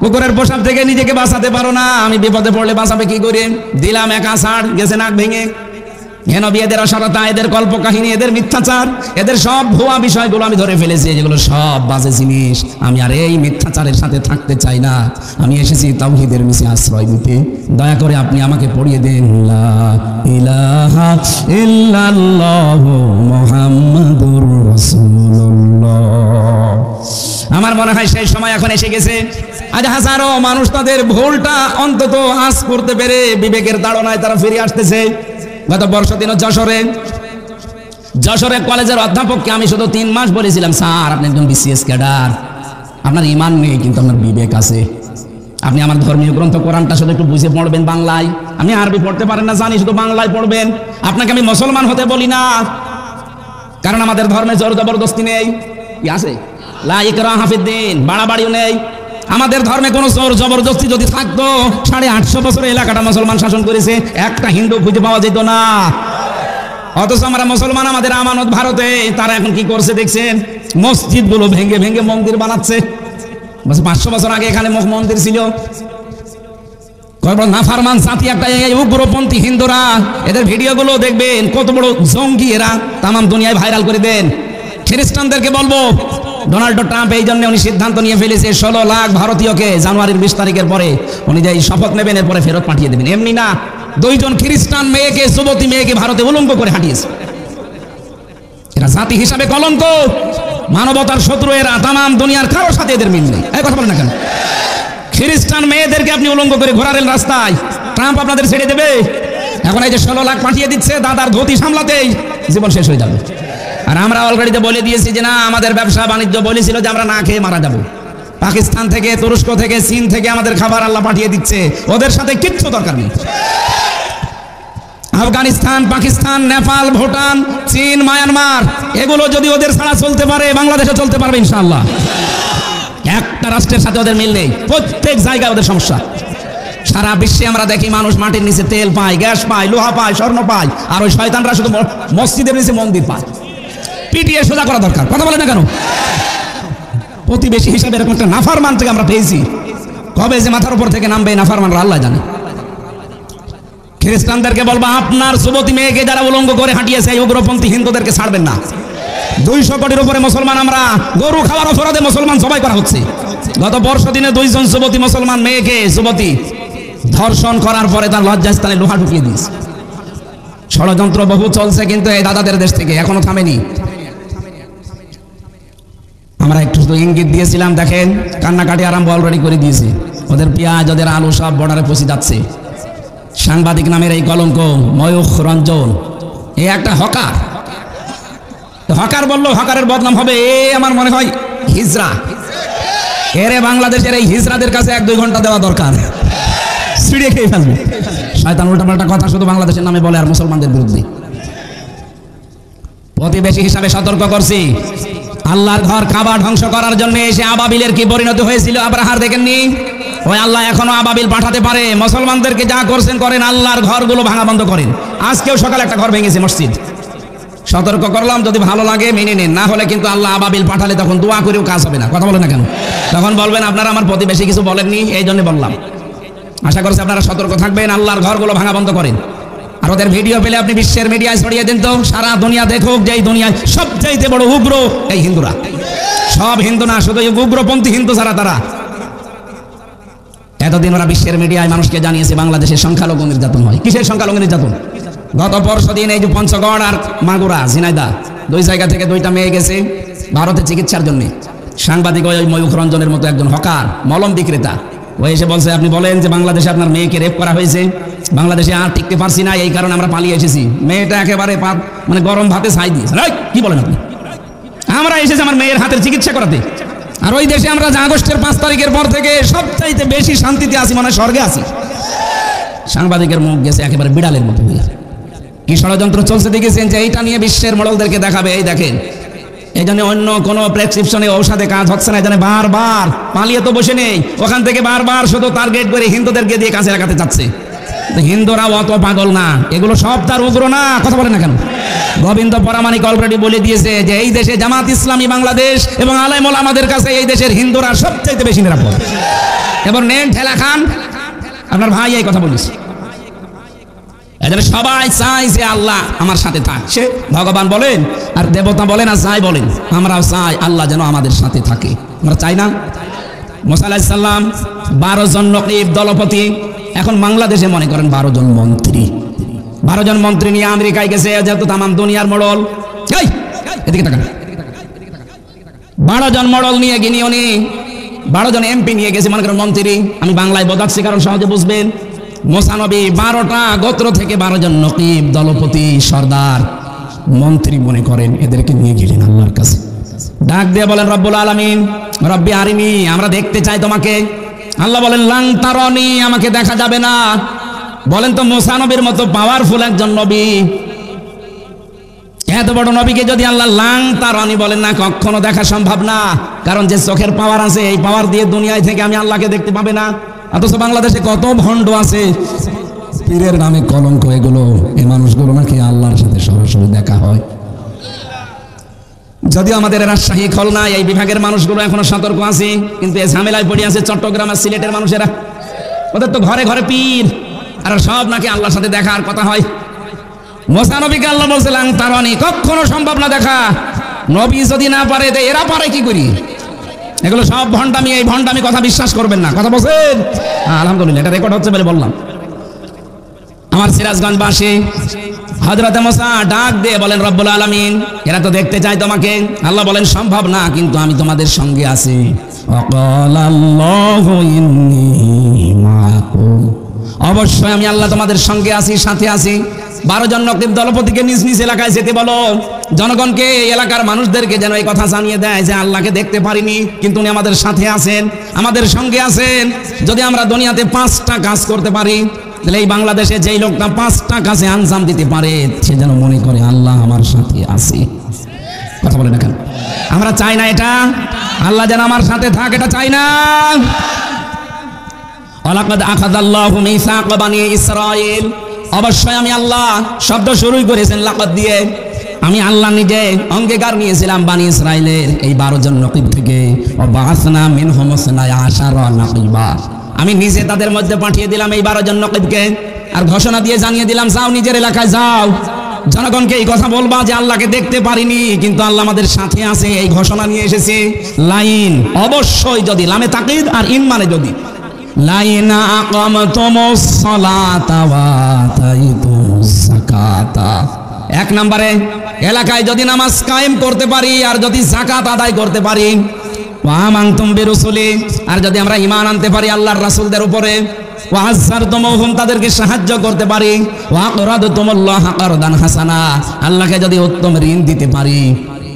কুকুরের পোশাক থেকে নিজেকে বাঁচাতে পারো না, আমি বিপদে পড়লে বাঁচাবে কি করে? দিলাম একা ছাড়, গেছে নাক ভেঙে। নবী এদের অসারতা, এদের কল্পকাহিনী, এদের মিথ্যাচার, এদের সব ভুয়া বিষয়গুলো আমি ধরে ফেলেছি, যেগুলো সব বাজে জিনিস। আমি আর এই মিথ্যাচারের সাথে থাকতে চাই না। আমি এসেছি তাওহীদের নিচে আশ্রয় নিতে। দয়া করে আপনি আমাকে পড়িয়ে দেন লা ইলাহা ইল্লাল্লাহু মুহাম্মাদুর রাসূলুল্লাহ। আমার মনে হয় সেই সময় এখন এসে গেছে। আজ হাজারো মানুষ তাদের ভুলটা অন্তত আজ করতে পেরে বিবেকের তাড়নায় তারা ফিরে আসতেছে। গত বর্ষ দিন যশোরে কলেজের অধ্যাপককে আমি শুধু 3 মাস বলেছিলাম, স্যার আপনি একজন বিসিএস ক্যাডার, আপনার ইমান নেই কিন্তু আপনার বিবেক আছে, আপনি আমার ধর্মীয় গ্রন্থ কোরআনটা শুধু একটু বুঝে পড়বেন বাংলায়, আমি আরবি পড়তে পারেন না জানি, শুধু বাংলায় পড়বেন। আপনাকে আমি মুসলমান হতে বলি না, কারণ আমাদের ধর্মে জোর জবরদস্তি নেই। কি আছে? লা ইকরাহা ফিদ্দিন, বাড়াবাড়িও নেই। আমাদের ধর্মে কোনো জোর জবরদস্তি যদি থাকতো 850 বছরে এলাকাটা মুসলমান শাসন করেছে, একটা হিন্দু খুঁজে পাওয়া যেত না। অথচ আমরা মুসলমান, আমাদের আমানত ভারতে, তারা এখন কি করছে দেখছেন? মসজিদগুলো ভেঙে ভেঙে মন্দির বানাচ্ছে। 500 বছর আগে এখানে মন্দির ছিল। নাফারমান জাতি একটা, এই উগ্রপন্থী হিন্দুরা, এদের ভিডিওগুলো দেখবেন, কত বড় জঙ্গি এরা, তামাম দুনিয়ায় ভাইরাল করে দেন। খ্রিস্টানদেরকে বলবো, ডোনাল্ড ট্রাম্প এই জন্য উনি সিদ্ধান্ত নিয়ে ফেলেছে 16 লাখ ভারতীয়কে জানুয়ারির 20 তারিখের পরে উনি যে শপথ নেবেন এরপরে ফেরত পাঠিয়ে দেবেন। এমনি না, 2 জন খ্রিস্টান মেয়েকে, যুবতী মেয়েকে ভারতে উলঙ্গ করে হাঁটিয়েছে। এরা জাতি হিসাবে কলঙ্ক, মানবতার শত্রু এরা, তামাম দুনিয়ার কারোর সাথে এদের মিল নেই। এই কথা বলেন না কেন? খ্রিস্টান মেয়েদেরকে আপনি উলঙ্গ করে ঘোরালেন রাস্তায়, ট্রাম্প আপনাদের ছেড়ে দেবে? এখন এই যে 16 লাখ পাঠিয়ে দিচ্ছে, দাদার ধুতি সামলাতেই জীবন শেষ হয়ে যাবে। আর আমরা অলরেডি বলে দিয়েছি যে না, আমাদের ব্যবসা বাণিজ্য বলেছিল যে আমরা না খেয়ে মারা যাব। পাকিস্তান থেকে, তুরস্ক থেকে, চীন থেকে আমাদের খাবার আল্লাহ পাঠিয়ে দিচ্ছে, ওদের সাথে কিচ্ছু দরকার নেই। আফগানিস্তান, পাকিস্তান, নেপাল, ভুটান, চীন, মায়ানমার, এগুলো যদি ওদের ছাড়া চলতে পারে, বাংলাদেশে চলতে পারবে ইনশাআল্লাহ। একটা রাষ্ট্রের সাথে ওদের মিল নেই, প্রত্যেক জায়গায় ওদের সমস্যা। সারা বিশ্বে আমরা দেখি মানুষ মাটির নিচে তেল পায়, গ্যাস পায়, লোহা পায়, স্বর্ণ পায়, আর ওই শয়তানরা শুধু মসজিদের নিচে মন্দির পায়। পিটিয়ে সোজা করা দরকার। কথা বলে না কেন? প্রতিবেশী হিসাবে এরকম একটা নাফারমান থেকে আমরা পেয়েছি, কবে যে মাথার উপর থেকে নামবে নাফারমানরা আল্লাহ জানে। খ্রিস্টানদেরকে বলবো, আপনার যুবতী মেয়েকে যারা উলঙ্গ করে হাঁটিয়েছে এই উগ্রপন্থী হিন্দুদেরকে ছাড়বেন না। 200 কোটির উপরে মুসলমান আমরা, গরু খাওয়ার অপরাধে মুসলমান সবাই করা হচ্ছে। গত বর্ষ দিনে 2 জন যুবতী মুসলমান মেয়েকে, যুবতী ধর্ষণ করার পরে তার লজ্জাস্থানে লোহা ঢুকিয়ে দিয়েছে। ষড়যন্ত্র বহু চলছে কিন্তু এই দাদাদের দেশ থেকে এখনো থামেনি। আমরা একটু শুধু ইঙ্গিত দিয়েছিলাম, দেখেন কান্নাকাটি আরম্ভ অলরেডি করে দিয়েছে। ওদের পেঁয়াজ, ওদের আলু সব বর্ডারে পৌঁছে যাচ্ছে। সাংবাদিক নামের এই কলঙ্ক ময়ূখ রঞ্জন, এ একটা হকার। হকার বললো হকারের বদনাম হবে, এ আমার মনে হয় হিজরা। এরে বাংলাদেশের এই হিজরাদের কাছে 1-2 ঘন্টা দেওয়া দরকার, ছিঁড়ে খেয়ে ফেলবে। শয়তান উল্টাপাল্টা কথা শুধু বাংলাদেশের নামে বলে আর মুসলমানদের বিরুদ্ধে। প্রতিবেশী হিসাবে সতর্ক করছি, আল্লাহর ঘর কাবা ধ্বংস করার জন্য এসে আবাবিলের কি পরিণতি হয়েছিল আব্রাহার দেখেননি? ওই আল্লাহ এখনো আবাবিল পাঠাতে পারে। মুসলমানদেরকে যা করছেন করেন, আল্লাহর ঘরগুলো ভাঙা বন্ধ করেন। আজকেও সকালে একটা ঘর ভেঙেছে মসজিদ। সতর্ক করলাম, যদি ভালো লাগে মেনে নেন, না হলে কিন্তু আল্লাহ আবাবিল পাঠালে তখন দোয়া করেও কাজ হবে না। কথা বলে না কেন? তখন বলবেন আপনারা আমার প্রতিবেশী কিছু বলেননি, এই জন্য বললাম। আশা করছি আপনারা সতর্ক থাকবেন, আল্লাহর ঘরগুলো ভাঙা বন্ধ করেন। আর ওদের ভিডিও পেলে আপনি বিশ্বের মিডিয়ায় ছড়িয়ে দিন তো, সারা দুনিয়া দেখুক যে এই দুনিয়ায় সবচাইতে বড় উগ্র এই হিন্দুরা। সব হিন্দু না, শুধু উগ্রপন্থী হিন্দু ছাড়া তারা। এতদিন ওরা বিশ্বের মিডিয়ায় মানুষকে জানিয়েছে বাংলাদেশের সংখ্যালঘু নির্যাতন হয়। কিসের সংখ্যালঘু নির্যাতন? গত পরশুদিন এই যে পঞ্চগড় আর মাগুরা, ঝিনাইদা, 2 জায়গা থেকে 2টা মেয়ে গেছে ভারতে চিকিৎসার জন্য। সাংবাদিক ওই ময়ূখ রঞ্জনের মতো একজন হকার, মলম বিক্রেতা, ও এসে বলছে আপনি বলেন যে বাংলাদেশে আপনার মেয়েকে রেপ করা হয়েছে, বাংলাদেশে আর টিকতে পারছি না, এই কারণে আমরা পালিয়ে এসেছি। মেয়েটা একেবারে মানে গরম ভাতে ছাই দিয়েছে। কি বলেন আপনি? আমরা এসেছি আমার মেয়ের হাতের চিকিৎসা করাতে। আর ওই দেশে আমরা আগস্টের 5 তারিখের পর থেকে সবচাইতে বেশি শান্তিতে আছি, মানে স্বর্গে আছি। সাংবাদিকের মুখ গেছে একেবারে বিড়ালের মতো হয়ে। কি ষড়যন্ত্র চলছে দেখেছেন যে এইটা নিয়ে বিশ্বের মডেলদেরকে দেখাবে, এই দেখেন। এই জন্য অন্য কোনো প্রেসক্রিপশনে ঔষধে কাজ হচ্ছে না, এই জন্য বারবার পালিয়ে তো বসে নেই, ওখান থেকে বারবার শুধু টার্গেট করে হিন্দুদেরকে দিয়ে কাছে লাগাতে চাচ্ছে। হিন্দুরাও অত পাগল না, এগুলো সব তার উগ্র না। কথা বলে না কেন? গোবিন্দ পরামানিক অলরেডি বলে দিয়েছে যে এই দেশে জামাত ইসলামী বাংলাদেশ এবং আলেম ওলামাদের কাছে এই দেশের হিন্দুরা সবচাইতে বেশি নিরাপদ। এবার নেন ঠেলা খান, আপনার ভাই এই কথা বলিস। এজন্য সবাই চাই যে আল্লাহ আমার সাথে থাক। সে ভগবান বলেন আর দেবতা বলেন আর যাই বলেন, আমরাও চাই আল্লাহ যেন আমাদের সাথে থাকে। আমরা চাই না? মুসা আলাইহিস সালাম 12 জন নকিব দলপতি, এখন বাংলাদেশে মনে করেন 12 জন মন্ত্রী। 12 জন মন্ত্রী নিয়ে আমেরিকায় গেছে, যেহেতু তামাম দুনিয়ার মডল। এই এদিকে তাকান, 12 জন মডল নিয়ে গিয়ে উনি 12 জন এমপি নিয়ে গেছে, মনে করেন মন্ত্রী। আমি বাংলায় বোঝাচ্ছি কারণ সহজে বুঝবেন। মুসা নবী 12টা গোত্র থেকে 12 জন নকিব দলপতি সর্দার মন্ত্রী মনে করেন, এদেরকে নিয়ে গেলেন আল্লাহর কাছে। ডাক দিয়ে বলেন, রব্বুল আলামিন রব্বি আরিনি, আমরা দেখতে চাই তোমাকে। আল্লাহ বলেন, লাং তারানি, আমাকে দেখা যাবে না। বলেন তো মুসা নবীর মতো পাওয়ারফুল একজন নবী, এত বড় নবীকে যদি আল্লাহ লাং তারানি বলেন না, কখনো দেখা সম্ভব না। কারণ যে চোখের পাওয়ার আছে, এই পাওয়ার দিয়ে দুনিয়ায় থেকে আমি আল্লাহকে দেখতে পাবে না। অথচ বাংলাদেশে কত ভণ্ড আছে, পীরের নামে কলঙ্ক এগুলো। এই মানুষগুলো নাকি আল্লাহর সাথে সরাসরি দেখা হয়। যদিও আমাদের রাজশাহী, খুলনা এই বিভাগের মানুষগুলো এখনো সতর্ক আছে, কিন্তু এই ঝামেলায় পড়ে আছে চট্টগ্রাম আর সিলেটের মানুষেরা। ওদের তো ঘরে ঘরে পীর, আর সব নাকি আল্লাহর সাথে দেখার কথা হয়। মুসা নবীকে আল্লাহ বলছিলেন তারানি, কখনো সম্ভব না দেখা। নবী যদি না পারে, এরা পারে কি করি? এগুলো সব ভণ্ডামি। এই ভণ্ডামি কথা বিশ্বাস করবেন না। কথা বলছেন? আলহামদুলিল্লাহ, এটা রেকর্ড হচ্ছে বলে বললাম। আমার সিরাজগঞ্জবাসী হযরতে মুসা ডাক দিয়ে বলেন, রব্বুল আলামিন এরা তো দেখতে চায় তোমাকে। আল্লাহ বলেন, সম্ভব না, কিন্তু আমি তোমাদের সঙ্গে আছি। ওয়াকালাল্লাহু ইন্নী মাআকুম, অবশ্যই আমি আল্লাহ তোমাদের সঙ্গে আছি, সাথে আছি। 12 জন নকিব দলপতিকে নিজ নিজ এলাকায় যেতে বলো, জনগণকে, এলাকার মানুষদেরকে যেন এই কথা জানিয়ে দেয় যে আল্লাহকে দেখতে পারিনি, কিন্তু উনি আমাদের সাথে আছেন, আমাদের সঙ্গে আছেন। যদি আমরা দুনিয়াতে 5টা কাজ করতে পারি, তাহলে এই বাংলাদেশে যেই লোকটা 5টা কাজে আঞ্জাম দিতে পারে, সে যেন মনে করে আল্লাহ আমার সাথে আছে। কথা বলে না কেন? আমরা চাই না এটা, আল্লাহ যেন আমার সাথে থাকে, এটা চাই না। ওয়ালাকাদ আখাযাল্লাহু মিসাকা বানি ইসরাঈল, অবশ্যই আমি আল্লাহ, শব্দ শুরুই করেছেন লাকাদ দিয়ে। আমি আল্লাহ নিজে অঙ্গীকার নিয়েছিলাম বানি ইসরাঈলের এই 12 জন নকিব থেকে। ওয়া বাআসনা মিনহুম 12 নকিবা, আমি নিজে তাদের মধ্যে পাঠিয়ে দিলাম এই 12 জন নকিবকে, আর ঘোষণা দিয়ে জানিয়ে দিলাম, যাও নিজের এলাকায় যাও, জনগণকে এই কথা বলবা যে আল্লাহকে দেখতে পারিনি, কিন্তু আল্লাহ আমাদের সাথে আছে, এই ঘোষণা নিয়ে এসেছে। লাইন, অবশ্যই, যদি লামে তাকিদ আর ইন মানে যদি, লাইনা আকামতুমুস সালাতা ওয়া আতাইতুমুজ যাকাতা। 1 নম্বরে, এলাকায় যদি নামাজ কায়েম করতে পারি আর যদি যাকাত আদায় করতে পারি, ওয়া আমানতুম বিরুসুলি, আর যদি আমরা ঈমান আনতে পারি আল্লাহর রাসূলদের উপরে, ওয়া আযযারতুমুহুম, তাদেরকে সাহায্য করতে পারি, ওয়া আকরাদতুমুল্লাহা কারদান হাসানা, আল্লাহকে যদি উত্তম ঋণ দিতে পারি,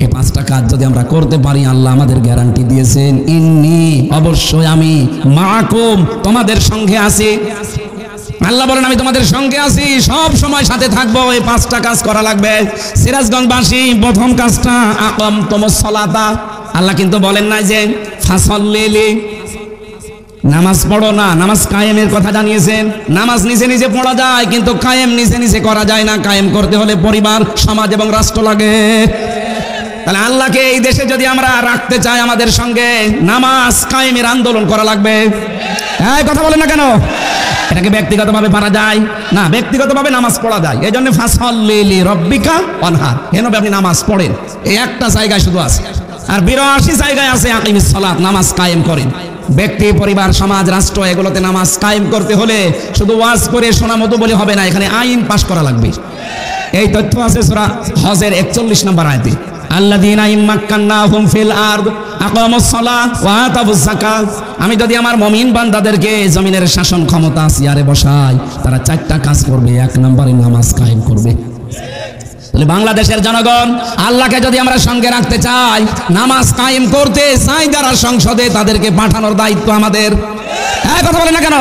এই 5টা কাজ যদি আমরা করতে পারি, আল্লাহ আমাদের গ্যারান্টি দিয়েছেন, ইন্নী, অবশ্যই আমি, মাআকুম, তোমাদের সঙ্গে আছি। আল্লাহ বলেন, আমি তোমাদের সঙ্গে আছি, সব সময় সাথে থাকবো। এই 5টা কাজ করা লাগবে। সিরাজগঞ্জবাসী, প্রথম কাজটা আকামতুমুস সালাতা। আল্লাহ কিন্তু বলেন না যে ফাসাল্লি, নামাজ পড়ো না, নামাজ কায়েমের কথা জানিয়েছেন। নামাজ নিজে নিজে পড়া যায়, কিন্তু কায়েম নিজে নিজে করা যায় না। কায়েম করতে হলে পরিবার, সমাজ এবং রাষ্ট্র লাগে। তাহলে আল্লাহকে এই দেশে যদি আমরা রাখতে চাই, আমাদের সঙ্গে নামাজ কায়েমের আন্দোলন করা লাগবে। এই কথা বলেন না কেন? এটাকে ব্যক্তিগতভাবে পারা যায় না, ব্যক্তিগতভাবে নামাজ পড়া যায়। এই জন্য ফাসাল্লি লিরাব্বিকা ওয়ানহার, কেন আপনি নামাজ পড়েন, এই একটা জায়গায় শুধু আছে, আর 82 জায়গায় আছে আকিমিস সালাত, নামাজ কায়েম করেন। ব্যক্তি, পরিবার, সমাজ, রাষ্ট্র, এগুলোতে নামাজ কায়েম করতে হলে শুধু ওয়াজ করে শোনা মতো বলে হবে না, এখানে আইন পাশ করা লাগবে। এই তথ্য আছে সূরা হজের 41 নম্বর আয়াতে, আল্লাযীনা ইম্মাক্কান্নাহুম ফিল আরদ আকামুস সালাহ ওয়া আতাবুজ যাকাত। আমি যদি আমার মুমিন বান্দাদেরকে জমিনের শাসন ক্ষমতা চেয়ারে বসাই, তারা 4টা কাজ করবে। 1 নম্বরে নামাজ কায়েম করবে। তাহলে বাংলাদেশের জনগণ, আল্লাহকে যদি আমরা সঙ্গে রাখতে চাই, নামাজ কায়েম করতে চাই যারা সংসদে, তাদেরকে পাঠানোর দায়িত্ব আমাদের। কথা বলে না কেন?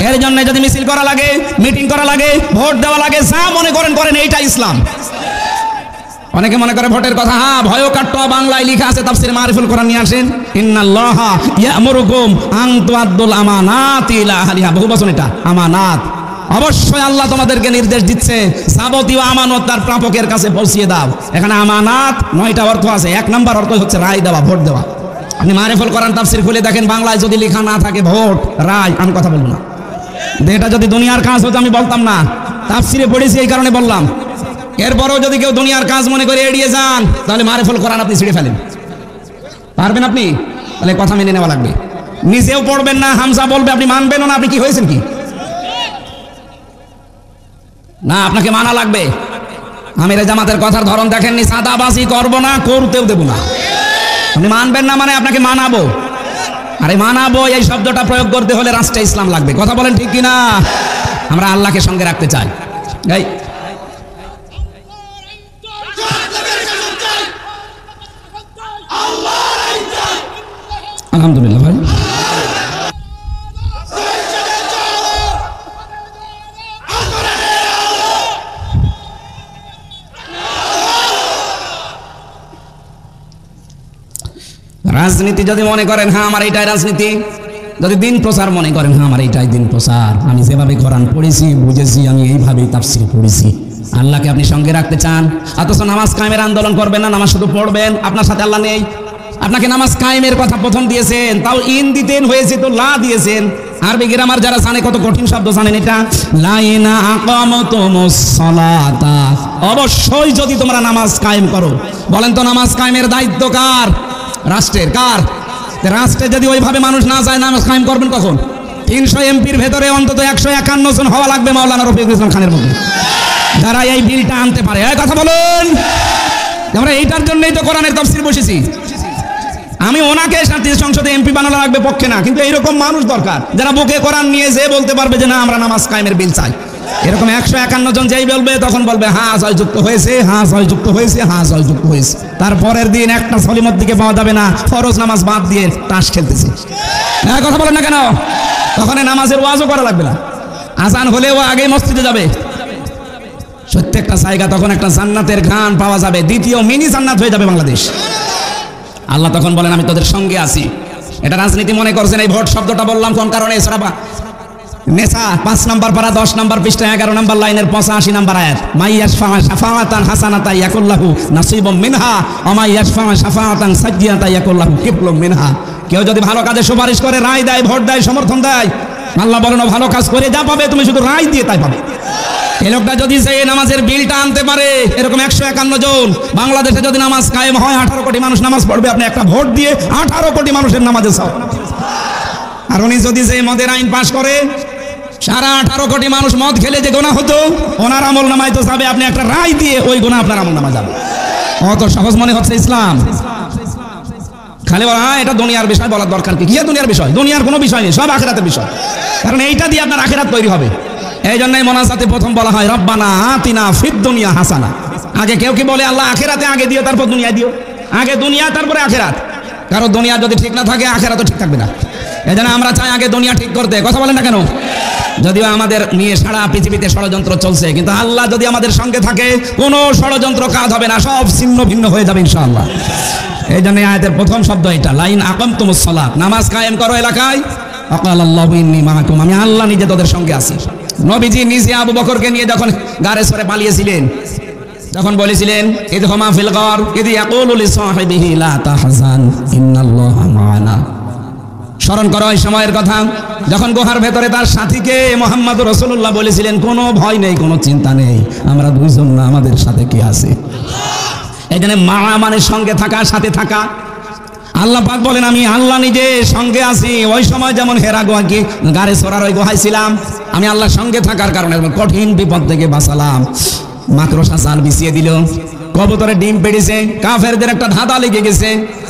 এর জন্য যদি মিছিল করা লাগে, মিটিং করা লাগে, ভোট দেওয়া লাগে, যা মনে করেন করেন, এইটা ইসলাম। অনেকে মনে করে ভোটের কথা, ভয় কাট্ট, বাংলায় লেখা আছে, তাফসীর মারিফুল কোরআন নিয়ে আসেন, ইন্নাল্লাহা ইয়া'মুরুকুম আন তুআদ্দুল আমানাতি ইলা আহলিহা, বহু বচন এটা, আমানাত। অবশ্যই আল্লাহ তোমাদেরকে নির্দেশ দিচ্ছে, যাবতীয় আমানত তার প্রাপকের কাছে পৌঁছিয়ে দাও। এখানে আমানাত 9টা অর্থ আছে। 1 নম্বর অর্থ হচ্ছে রায় দেওয়া, ভোট দেওয়া। আপনি মারিফুল কোরআন তাফসীর খুলে দেখেন, বাংলায় যদি লেখা না থাকে ভোট, রায়, আমি কথা বলবো না। এটা যদি দুনিয়ার কাজ হতো আমি বলতাম না, তাফসিরে পড়েছি এই কারণে বললাম। এরপরেও যদি কেউ দুনিয়ার কাজ মনে করে এড়িয়ে যান তাহলে মারিফুল কোরআন আপনি ছিঁড়ে ফেলেন। পারবেন আপনি? তাহলে কথা মেনে নেওয়া লাগবে। নিজেও পড়বেন না, হামজা বলবে আপনি মানবেন না, আপনি কি হয়েছেন কি? না, আপনাকে মানা লাগবে। আমিরে জামাতের কথার ধরন দেখেননি, সাদাবাজি করবো না, করতেও দেবো না। আপনি মানবেন না মানে আপনাকে মানাবো। আরে মানাবো এই শব্দটা প্রয়োগ করতে হলে রাষ্ট্রে ইসলাম লাগবে। কথা বলেন ঠিক কিনা? আমরা আল্লাহকে সঙ্গে রাখতে চাই। এই আলহামদুলিল্লাহ ভাই, রাজনীতি যদি মনে করেন হ্যাঁ আমার এইটাই রাজনীতি, যদি দিন প্রচার মনে করেন হ্যাঁ আমার এইটাই দিন প্রচার, আমি যেভাবে কোরআন পড়েছি বুঝেছি আমি এইভাবেই তাফসীর পড়েছি, আল্লাহকে আপনি সঙ্গে রাখতে চান, অথচ নামাজ কায়েমের আন্দোলন করবেন না, নামাজ শুধু পড়বেন, আপনার সাথে আল্লাহ নেই। আপনাকে নামাজ কায়েমের কথা প্রথম দিয়েছেন, তাও ইন দিতেন, হয়েছে তো লা দিয়েছেন। আরবি গ্রামার যারা জানে কত কঠিন শব্দ জানেন এটা, লাইনা আকামতুমুস সালাতা, অবশ্যই যদি তোমরা নামাজ কায়েম করো। বলেন তো নামাজ কায়েমের দায়িত্ব কার? রাষ্ট্রের। কার? রাষ্ট্রে যদি ওইভাবে মানুষ না যায় নামাজ কায়েম করবেন কখন? 300 এমপির ভেতরে অন্তত 151 জন হওয়া লাগবে মাওলানা রফিকুল ইসলাম খানের মধ্যে, যারা এই বিলটা আনতে পারে। এই কথা বলুন। আমরা এইটার জন্যই তো কোরআনের তাফসীর বসেছি। আমি ওনাকে জাতীয় সংসদে এমপি বানানো লাগবে পক্ষে না, কিন্তু এইরকম মানুষ দরকার যারা বুকে কোরআন নিয়ে যে বলতে পারবে যে না আমরা নামাজ কায়েমের বিল চাই। এরকম 151 জন যেই বলবে তখন বলবে হ্যাঁ জয়যুক্ত হয়েছে, হ্যাঁ জয়যুক্ত হয়েছে, হ্যাঁ জয়যুক্ত হয়েছে। তারপরের দিন একটা সলিমত দিকে পাওয়া যাবে না, ফরজ নামাজ বাদ দিয়ে তাস খেলতেছে। হ্যাঁ কথা বলেন না কেন? তখন নামাজের ওয়াজও করা লাগবে না, আজান হলেও আগেই মসজিদে যাবে। প্রত্যেকটা জায়গা তখন একটা জান্নাতের ঘ্রাণ পাওয়া যাবে, দ্বিতীয় মিনি জান্নাত হয়ে যাবে বাংলাদেশ। আল্লাহ তখন বলেন আমি তোদের সঙ্গে আছি। এটা রাজনীতি মনে করছেন? এই ভোট শব্দটা বললাম কোন কারণে? নেসা 5 নম্বর পারা 10 নম্বর পৃষ্ঠা 11 নম্বর লাইনের 85 নম্বর আয়াত, মাইয়াশফা শাফাআতান হাসানাতা ইয়াকুল্লাহু নাসিবুম মিনহা ওয়া মাইয়াশফা শাফাআতান সাজ্জিয়াতা ইয়াকুল্লাহু কিফলুম মিনহা। কেউ যদি ভালো কাজে সুপারিশ করে, রায় দেয়, ভোট দেয়, সমর্থন দেয়, আল্লাহ বলেন ভালো কাজ করে যা পাবে তুমি শুধু রায় দিয়ে তাই পাবে। এই লোকটা যদি সেই নামাজের বিলটা আনতে পারে, এরকম 151 জন বাংলাদেশে যদি নামাজ কায়েম হয়, 18 কোটি মানুষ নামাজ পড়বে, আপনি একটা ভোট দিয়ে 18 কোটি মানুষের নামাজে সওয়াব। আর উনি যদি সেই মদের আইন পাশ করে, সারা 18 কোটি মানুষ মদ খেলে যে গুনাহ হতো ওনার আমল নামায় তো যাবে, আপনি একটা রায় দিয়ে ওই গুনাহ আপনার আমল নামায় যাবে। অত সহজ মনে হচ্ছে ইসলাম? খালি বলা এটা দুনিয়ার বিষয়, বলার দরকার কি? দুনিয়ার বিষয়? দুনিয়ার কোনো বিষয় নেই, সব আখিরাতের বিষয়। কারণ এইটা দিয়ে আপনার আখিরাত তৈরি হবে। এই জন্যই মোনাজাতে প্রথম বলা হয় রব্বানা আতিনা ফিদ দুনিয়া হাসানা। আগে কেউ কি বলে আল্লাহ আখিরাতে আগে দিও তারপর দুনিয়া দিও? আগে দুনিয়া তারপরে আখিরাত। কারণ দুনিয়া যদি ঠিক না থাকে আখিরাতও ঠিক থাকবে না। এই জন্য আমরা চাই আগে দুনিয়া ঠিক করতে। কথা বলেন না কেন? যদিও আমাদের নিয়ে সারা পৃথিবীতে ষড়যন্ত্র চলছে, কিন্তু আল্লাহ যদি আমাদের সঙ্গে থাকে কোনো ষড়যন্ত্র কাজ হবে না, সব ছিন্ন ভিন্ন হয়ে যাবে ইনশাআল্লাহ। এই জন্য আয়াতের প্রথম শব্দ এটা, লাইন আকামতুমুস সালাত, নামাজ কায়েম করো এলাকায়। আকালাল্লাহু ইন্নী মাআকুম, আমি আল্লাহ নিজে তোদের সঙ্গে আছি। নবীজি নিজে আবু বকরকে নিয়ে যখন গারে সরে পালিয়েছিলেন, যখন বলেছিলেন ইদহুমা ফিল গার ইদ ইয়াকুলু লিসাহিবিহি লা তাহজান ইন্নাল্লাহা মা'ানা, স্মরণ করো এই সময়ের কথা যখন গুহার ভেতরে তার সাথীকে মুহাম্মদুর রাসূলুল্লাহ বলেছিলেন কোনো ভয় নেই, কোনো চিন্তা নেই, আমরা দুইজন না, আমাদের সাথে কি আছে? এই জন্য মা মানে সঙ্গে থাকা, সাথে থাকা। আল্লাহ পাক বলেন আমি আল্লাহ নিজে সঙ্গে আছি। ওই সময় যেমন হেরা গুহাকে গারে সরার ওই গুহায় ছিলাম, আমি আল্লাহর সঙ্গে থাকার কারণে কঠিন বিপদ থেকে বাঁচালাম। মাকড়সা জাল বিছিয়ে দিল, কবুতরে ডিম পেড়েছে, কাফেরদের একটা ধাঁধা লেগে গেছে।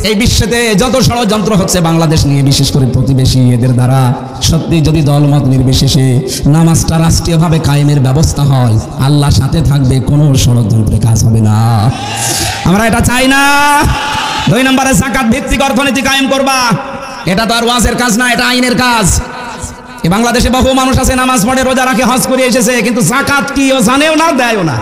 এই বিশ্বেতে যত ষড়যন্ত্র হচ্ছে বাংলাদেশ নিয়ে, বিশেষ করে প্রতিবেশী এদের দ্বারা, সত্যি যদি দলমত নির্বিশেষে নামাজটা রাষ্ট্রীয়ভাবে কায়েমের ব্যবস্থা হয়, আল্লাহর সাথে থাকবে, কোনো ষড়যন্ত্রে কাজ হবে না। আমরা এটা চাই না। 2 নম্বরে যাকাত ভিত্তিক অর্থনীতি কায়েম করবা। এটা তো আর ওয়াজের কাজ না, এটা আইনের কাজ। এই বাংলাদেশে বহু মানুষ আছে নামাজ পড়ে, রোজা রাখে, হজ করে এসেছে, কিন্তু যাকাত কি ও জানেও না, দেয়ও না।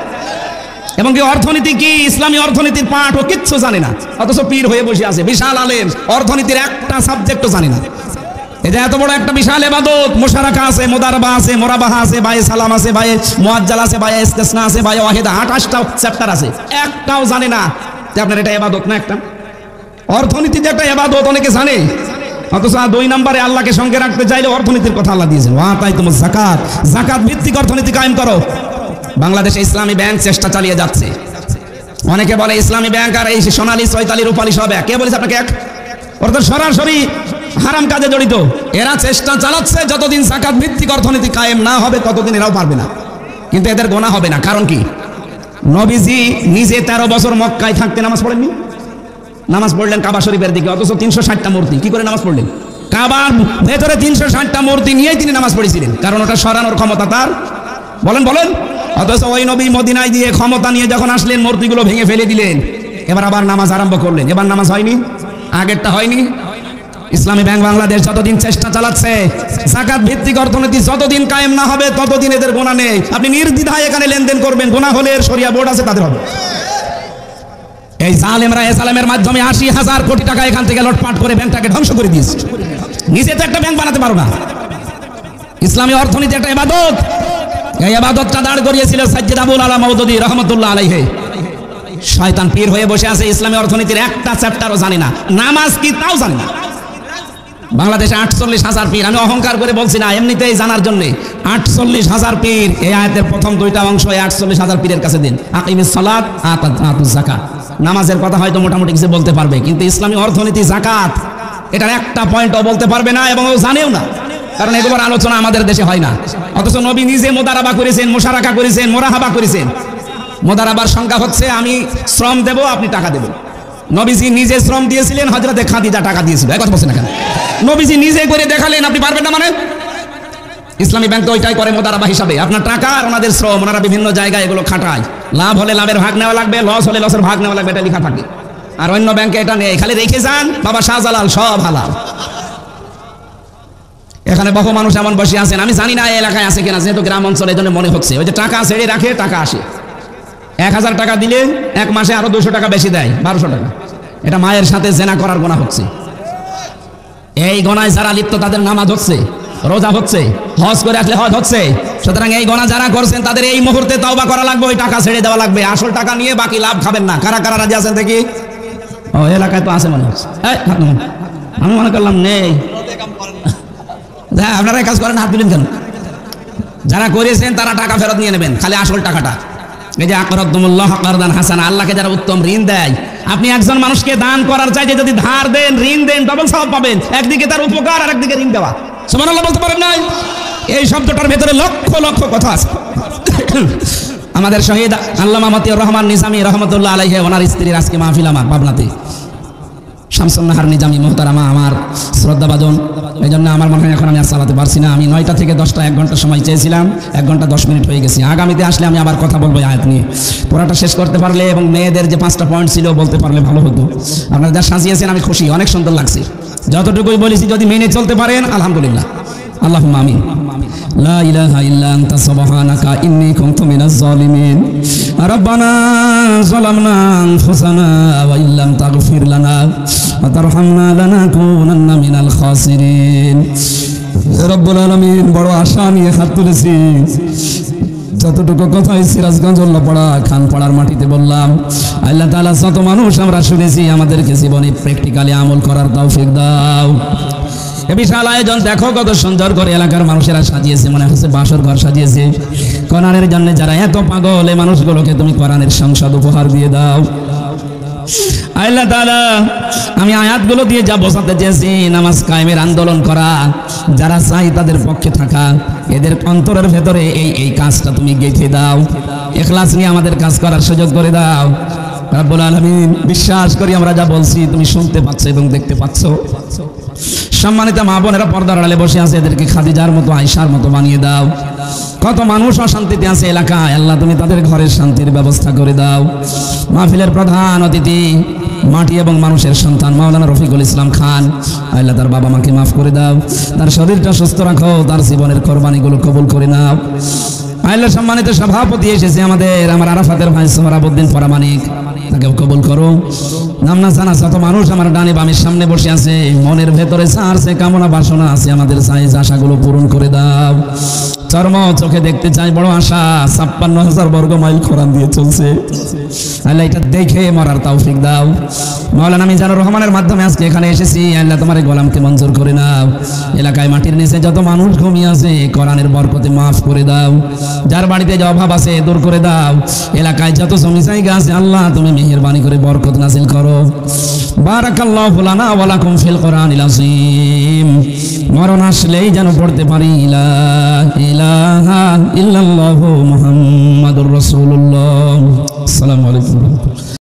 এবং কি অর্থনীতি কি, ইসলামী অর্থনীতির পাঠ ও কিচ্ছু জানে না, অথচ পীর হয়ে বসে আছে, বিশাল আলেম, অর্থনীতির একটা সাবজেক্টও জানে না। এই যে এত বড় একটা বিশাল ইবাদত, মুশারাকা আছে, মুদারাবা আছে, মুরাবাহা আছে, বায়ে সালাম আছে, বায়ে মুআজ্জাল আছে, বায়ে ইস্তিসনা আছে, বায়ে ওয়াহিদা, 28টা চ্যাপ্টার আছে, একটাও জানে না যে আপনার এটা ইবাদত না। একটা অর্থনীতি যে একটা ইবাদত অনেকে জানে, অথচ 2 নম্বরে আল্লাহকে সঙ্গে রাখতে চাইলে অর্থনীতির কথা আল্লাহ দিয়েছেন, ওয়া তাইতুমুজ যাকাত, যাকাত ভিত্তিক অর্থনীতি কায়েম করো। বাংলাদেশে ইসলামী ব্যাংক চেষ্টা চালিয়ে যাচ্ছে। অনেকে বলে ইসলামী ব্যাংক আর এই সোনালী চৈতালি রূপালী সব এক। কে বলেছে আপনাকে এক? ওরা তো সরাসরি হারাম কাজে জড়িত। এরা চেষ্টা চালাচ্ছে যতদিন যাকাত ভিত্তিক অর্থনীতি কায়েম না হবে ততদিন এরাও পারবে না, কিন্তু এদের গোনা হবে না। কারণ কি? নবীজি নিজে 13 বছর মক্কায় থাকতে নামাজ পড়েননি। নামাজ পড়লেন কাবা শরীফের দিকে, অথচ 360টা মূর্তি। কি করে নামাজ পড়লেন? কাবার ভেতরে 360টা মূর্তি নিয়েই তিনি নামাজ পড়েছিলেন, কারণ ওটা সরানোর ক্ষমতা তার। বলেন বলেন। অথচ ওই নবী মদিনায় দিয়ে ক্ষমতা নিয়ে যখন আসলেন মূর্তিগুলো ভেঙে ফেলে দিলেন। এবার আবার নামাজ আরম্ভ করলেন। এবার নামাজ হয়নি, আগেরটা হয়নি। ইসলামী ব্যাংক বাংলাদেশ যতদিন চেষ্টা চালাচ্ছে, যাকাত ভিত্তিক অর্থনীতি যতদিন কায়েম না হবে ততদিন এদের গোনা নেই। আপনি নির্দ্বিধায় এখানে লেনদেন করবেন, গোনা হলে শরিয়া বোর্ড আছে তাদের হবে। এই জালেমরা এসালামের মাধ্যমে 80,000 কোটি টাকা এখান থেকে লটপাট করে ব্যাংকটাকে ধ্বংস করে দিয়েছে। নিজে তো একটা ব্যাংক বানাতে পারো না। ইসলামী অর্থনীতি একটা ইবাদত। এই ইবাদতটা দাঁড় করিয়েছিল সাজ্জাদ আবুল আলা মাউদুদী রাহমাতুল্লাহ আলাইহি। শয়তান পীর হয়ে বসে আছে, ইসলামী অর্থনীতির একটা চ্যাপ্টারও জানে না, নামাজ কি তাও জানে না। বাংলাদেশে 48,000 পীর। আমি অহংকার করে বলছি না, এমনিতেই জানার জন্য। 48,000 পীর। এই আয়াতের প্রথম দুইটা অংশ 48,000 পীরের কাছে দিন। আকিমিস সালাত আতুজ যাকাত। নামাজের কথা হয়তো মোটামুটি কিছু বলতে পারবে, কিন্তু ইসলামী অর্থনীতি যাকাত এটার একটা পয়েন্টও বলতে পারবে না, এবং ও জানেও না, কারণ এগুলোর আলোচনা আমাদের দেশে হয় না। অথচ নবী নিজে মোদারাবা করেছেন, মুশারাকা করেছেন, মোরাহাবা করেছেন। মোদারাবার সংখ্যা হচ্ছে আমি শ্রম দেব, আপনি টাকা দেবেন। নবীজি নিজে শ্রম দিয়েছিলেন, হযরতে খাদিজা টাকা দিয়েছিল। এই কথা বলছেন না কেন? নবীজি নিজে করে দেখালেন, আপনি পারবেন না মানে? ইসলামী ব্যাংক তো ওইটাই করে মোদারাবা হিসাবে। আপনার টাকা আর ওনাদের শ্রম, ওনারা বিভিন্ন জায়গায় এগুলো খাটায়। লাভ হলে লাভের ভাগ নেওয়া লাগবে, লস হলে লসের ভাগ নেওয়া লাগবে, এটা লেখা থাকে। আর অন্য ব্যাংকে এটা নেই, খালি রেখে যান বাবা শাহজালাল, সব হালাল। এখানে বহু মানুষ এমন বসে আছেন, আমি জানি না এই এলাকায় আছে কিনা, যেহেতু গ্রাম অঞ্চলে এই জন্য মনে হচ্ছে। ওই যে টাকা ছেড়ে রাখে, টাকা আসে। 1000 টাকা দিলে এক মাসে আরো 200 টাকা বেশি দেয়, 1200 টাকা। এটা মায়ের সাথে জেনা করার গোনা হচ্ছে। এই গোনায় যারা লিপ্ত তাদের নামাজ হচ্ছে, রোজা হচ্ছে, হজ করে আসলে হজ হচ্ছে। সুতরাং এই গোনা যারা করছেন তাদের এই মুহূর্তে তওবা করা লাগবে, ওই টাকা ছেড়ে দেওয়া লাগবে। আসল টাকা নিয়ে বাকি লাভ খাবেন না। কারা কারা রাজি আছেন দেখি? ও এলাকায় তো আছে মনে হচ্ছে। আমি মনে করলাম নেই। আপনারা কাজ করেন, হাত দিলেন কেন? যারা করেছেন তারা টাকা ফেরত নিয়ে নেবেন, খালি আসল টাকাটা। এই যে আকরাদুমুল্লাহ কারদান হাসানা, আল্লাহকে যারা উত্তম ঋণ দেয়, আপনি একজন মানুষকে দান করার চাইতে যদি ধার দেন, ঋণ দেন, ডবল সওয়াব পাবেন। একদিকে তার উপকার আর একদিকে ঋণ দেওয়া। সুবহানাল্লাহ বলতে পারেন নাই? এই শব্দটার ভেতরে লক্ষ লক্ষ কথা আছে। আমাদের শহীদ আল্লামা মতিউর রহমান নিজামী রহমতুল্লাহ আলাইহি, ওনার স্ত্রীর আজকে মাহফিল আমার পাবনাতে। শামসুন নাহার নিজামী মোহতারামা আমার শ্রদ্ধাভাজন। এই জন্য আমার মনে হয় এখন আমি আর চালাতে পারছি না। আমি 9টা থেকে 10টা 1 ঘন্টা সময় চেয়েছিলাম, 1 ঘন্টা 10 মিনিট হয়ে গেছে। আগামীতে আসলে আমি আবার কথা বলবো আয়াত নিয়ে। পুরাটা শেষ করতে পারলে এবং মেয়েদের যে 5টা পয়েন্ট ছিল বলতে পারলে ভালো হতো। আপনারা যা সাজিয়েছেন আমি খুশি, অনেক সুন্দর লাগছে। যতটুকুই বলেছি যদি মেনে চলতে পারেন আলহামদুলিল্লাহ। আল্লাহুম্মা আমিন। লা ইলাহা ইল্লা আনতা সুবহানাকা ইন্নী কুনতু মিনাজ জালিমিন। রাব্বানা যালামনা আনফুসানা ওয়া ইল্লাম তাগফির লানা ওয়া তারহামনা লানাকুনান্না মিনাল খাসিরিন। রব্বুল আলামিন, বড় আশা নিয়ে হাত তুলেছি। যতটুকু কথাই সিরাজগঞ্জ উল্লাপাড়া খানপাড়ার মাটিতে বললাম, আল্লাহ তাআলা যত মানুষ আমরা শুনেছি আমাদেরকে জীবনে প্র্যাকটিক্যালি আমল করার তৌফিক দাও। এ বিশাল আয়োজন দেখো কত সুন্দর করে এলাকার মানুষেরা সাজিয়েছে, মনে হচ্ছে বাসর ঘর সাজিয়েছে। কোরআনের জন্য যারা এত পাগল, এই মানুষগুলোকে তুমি কোরআনের সংসদ উপহার দিয়ে দাও। আল্লাহ তাআলা, আমি আয়াতগুলো দিয়ে যা বোঝাতে চেয়েছি, নামাজ কায়েমের আন্দোলন করা, যারা চাই তাদের পক্ষে থাকা, এদের অন্তরের ভেতরে এই কাজটা তুমি গেঁথে দাও। ইখলাস নিয়ে আমাদের কাজ করার সুযোগ করে দাও রব্বুল আলামিন। বিশ্বাস করি আমরা যা বলছি তুমি শুনতে পাচ্ছ এবং দেখতে পাচ্ছ। সম্মানিত মা বোনেরা পর্দার আড়ালে বসে আছে, এদেরকে খাদিজার মতো, আয়েশার মতো বানিয়ে দাও। কত মানুষ অশান্তিতে আছে এলাকায়, আল্লাহ তুমি তাদের ঘরের শান্তির ব্যবস্থা করে দাও। মাহফিলের প্রধান অতিথি মাটি এবং মানুষের সন্তান মাওলানা রফিকুল ইসলাম খান, আল্লাহ তার বাবা মাকে মাফ করে দাও, তার শরীরটা সুস্থ রাখো, তার জীবনের কোরবানিগুলো কবুল করে নাও। আল্লাহ সম্মানিত সভাপতি এসেছে আমার আরাফাতের ভাই সোহরাবউদ্দিন পরামানিক, তাকেও কবুল করো। নামনা জানা যত মানুষ আমার ডানে বামের সামনে বসে আছে, মনের ভেতরে চারছে কামনা বাসনা আছে, আমাদের সাইজ আশাগুলো পূরণ করে দাও। চর্ম চোখে দেখতে চাই বড় আশা, ৫৬,০০০ বর্গ মাইল কোরআন দিয়ে চলছে, আল্লাহ এটা দেখে মরার তৌফিক দাও। মাওলানা মিজানুর রহমানের মাধ্যমে আজকে এখানে এসেছি, আল্লাহ তোমার গোলামকে মঞ্জুর করে নাও। এলাকায় মাটির নিচে যত মানুষ ঘুমিয়ে আছে কোরআনের বরকতে মাফ করে দাও, যার বাড়িতে যে অভাব আছে দূর করে দাও। এলাকায় যত জমি জায়গা আছে আল্লাহ তুমি মেহেরবানি করে বরকত নাজিল করো। বারাকাল্লাহু লানা ওয়া লাকুম ফিল কোরআনিল আযীম। মরণ আসলেই যেন পড়তে পারি লা ইলাহা ইল্লাল্লাহু মুহাম্মাদুর রাসূলুল্লাহ। আসসালামু আলাইকুম।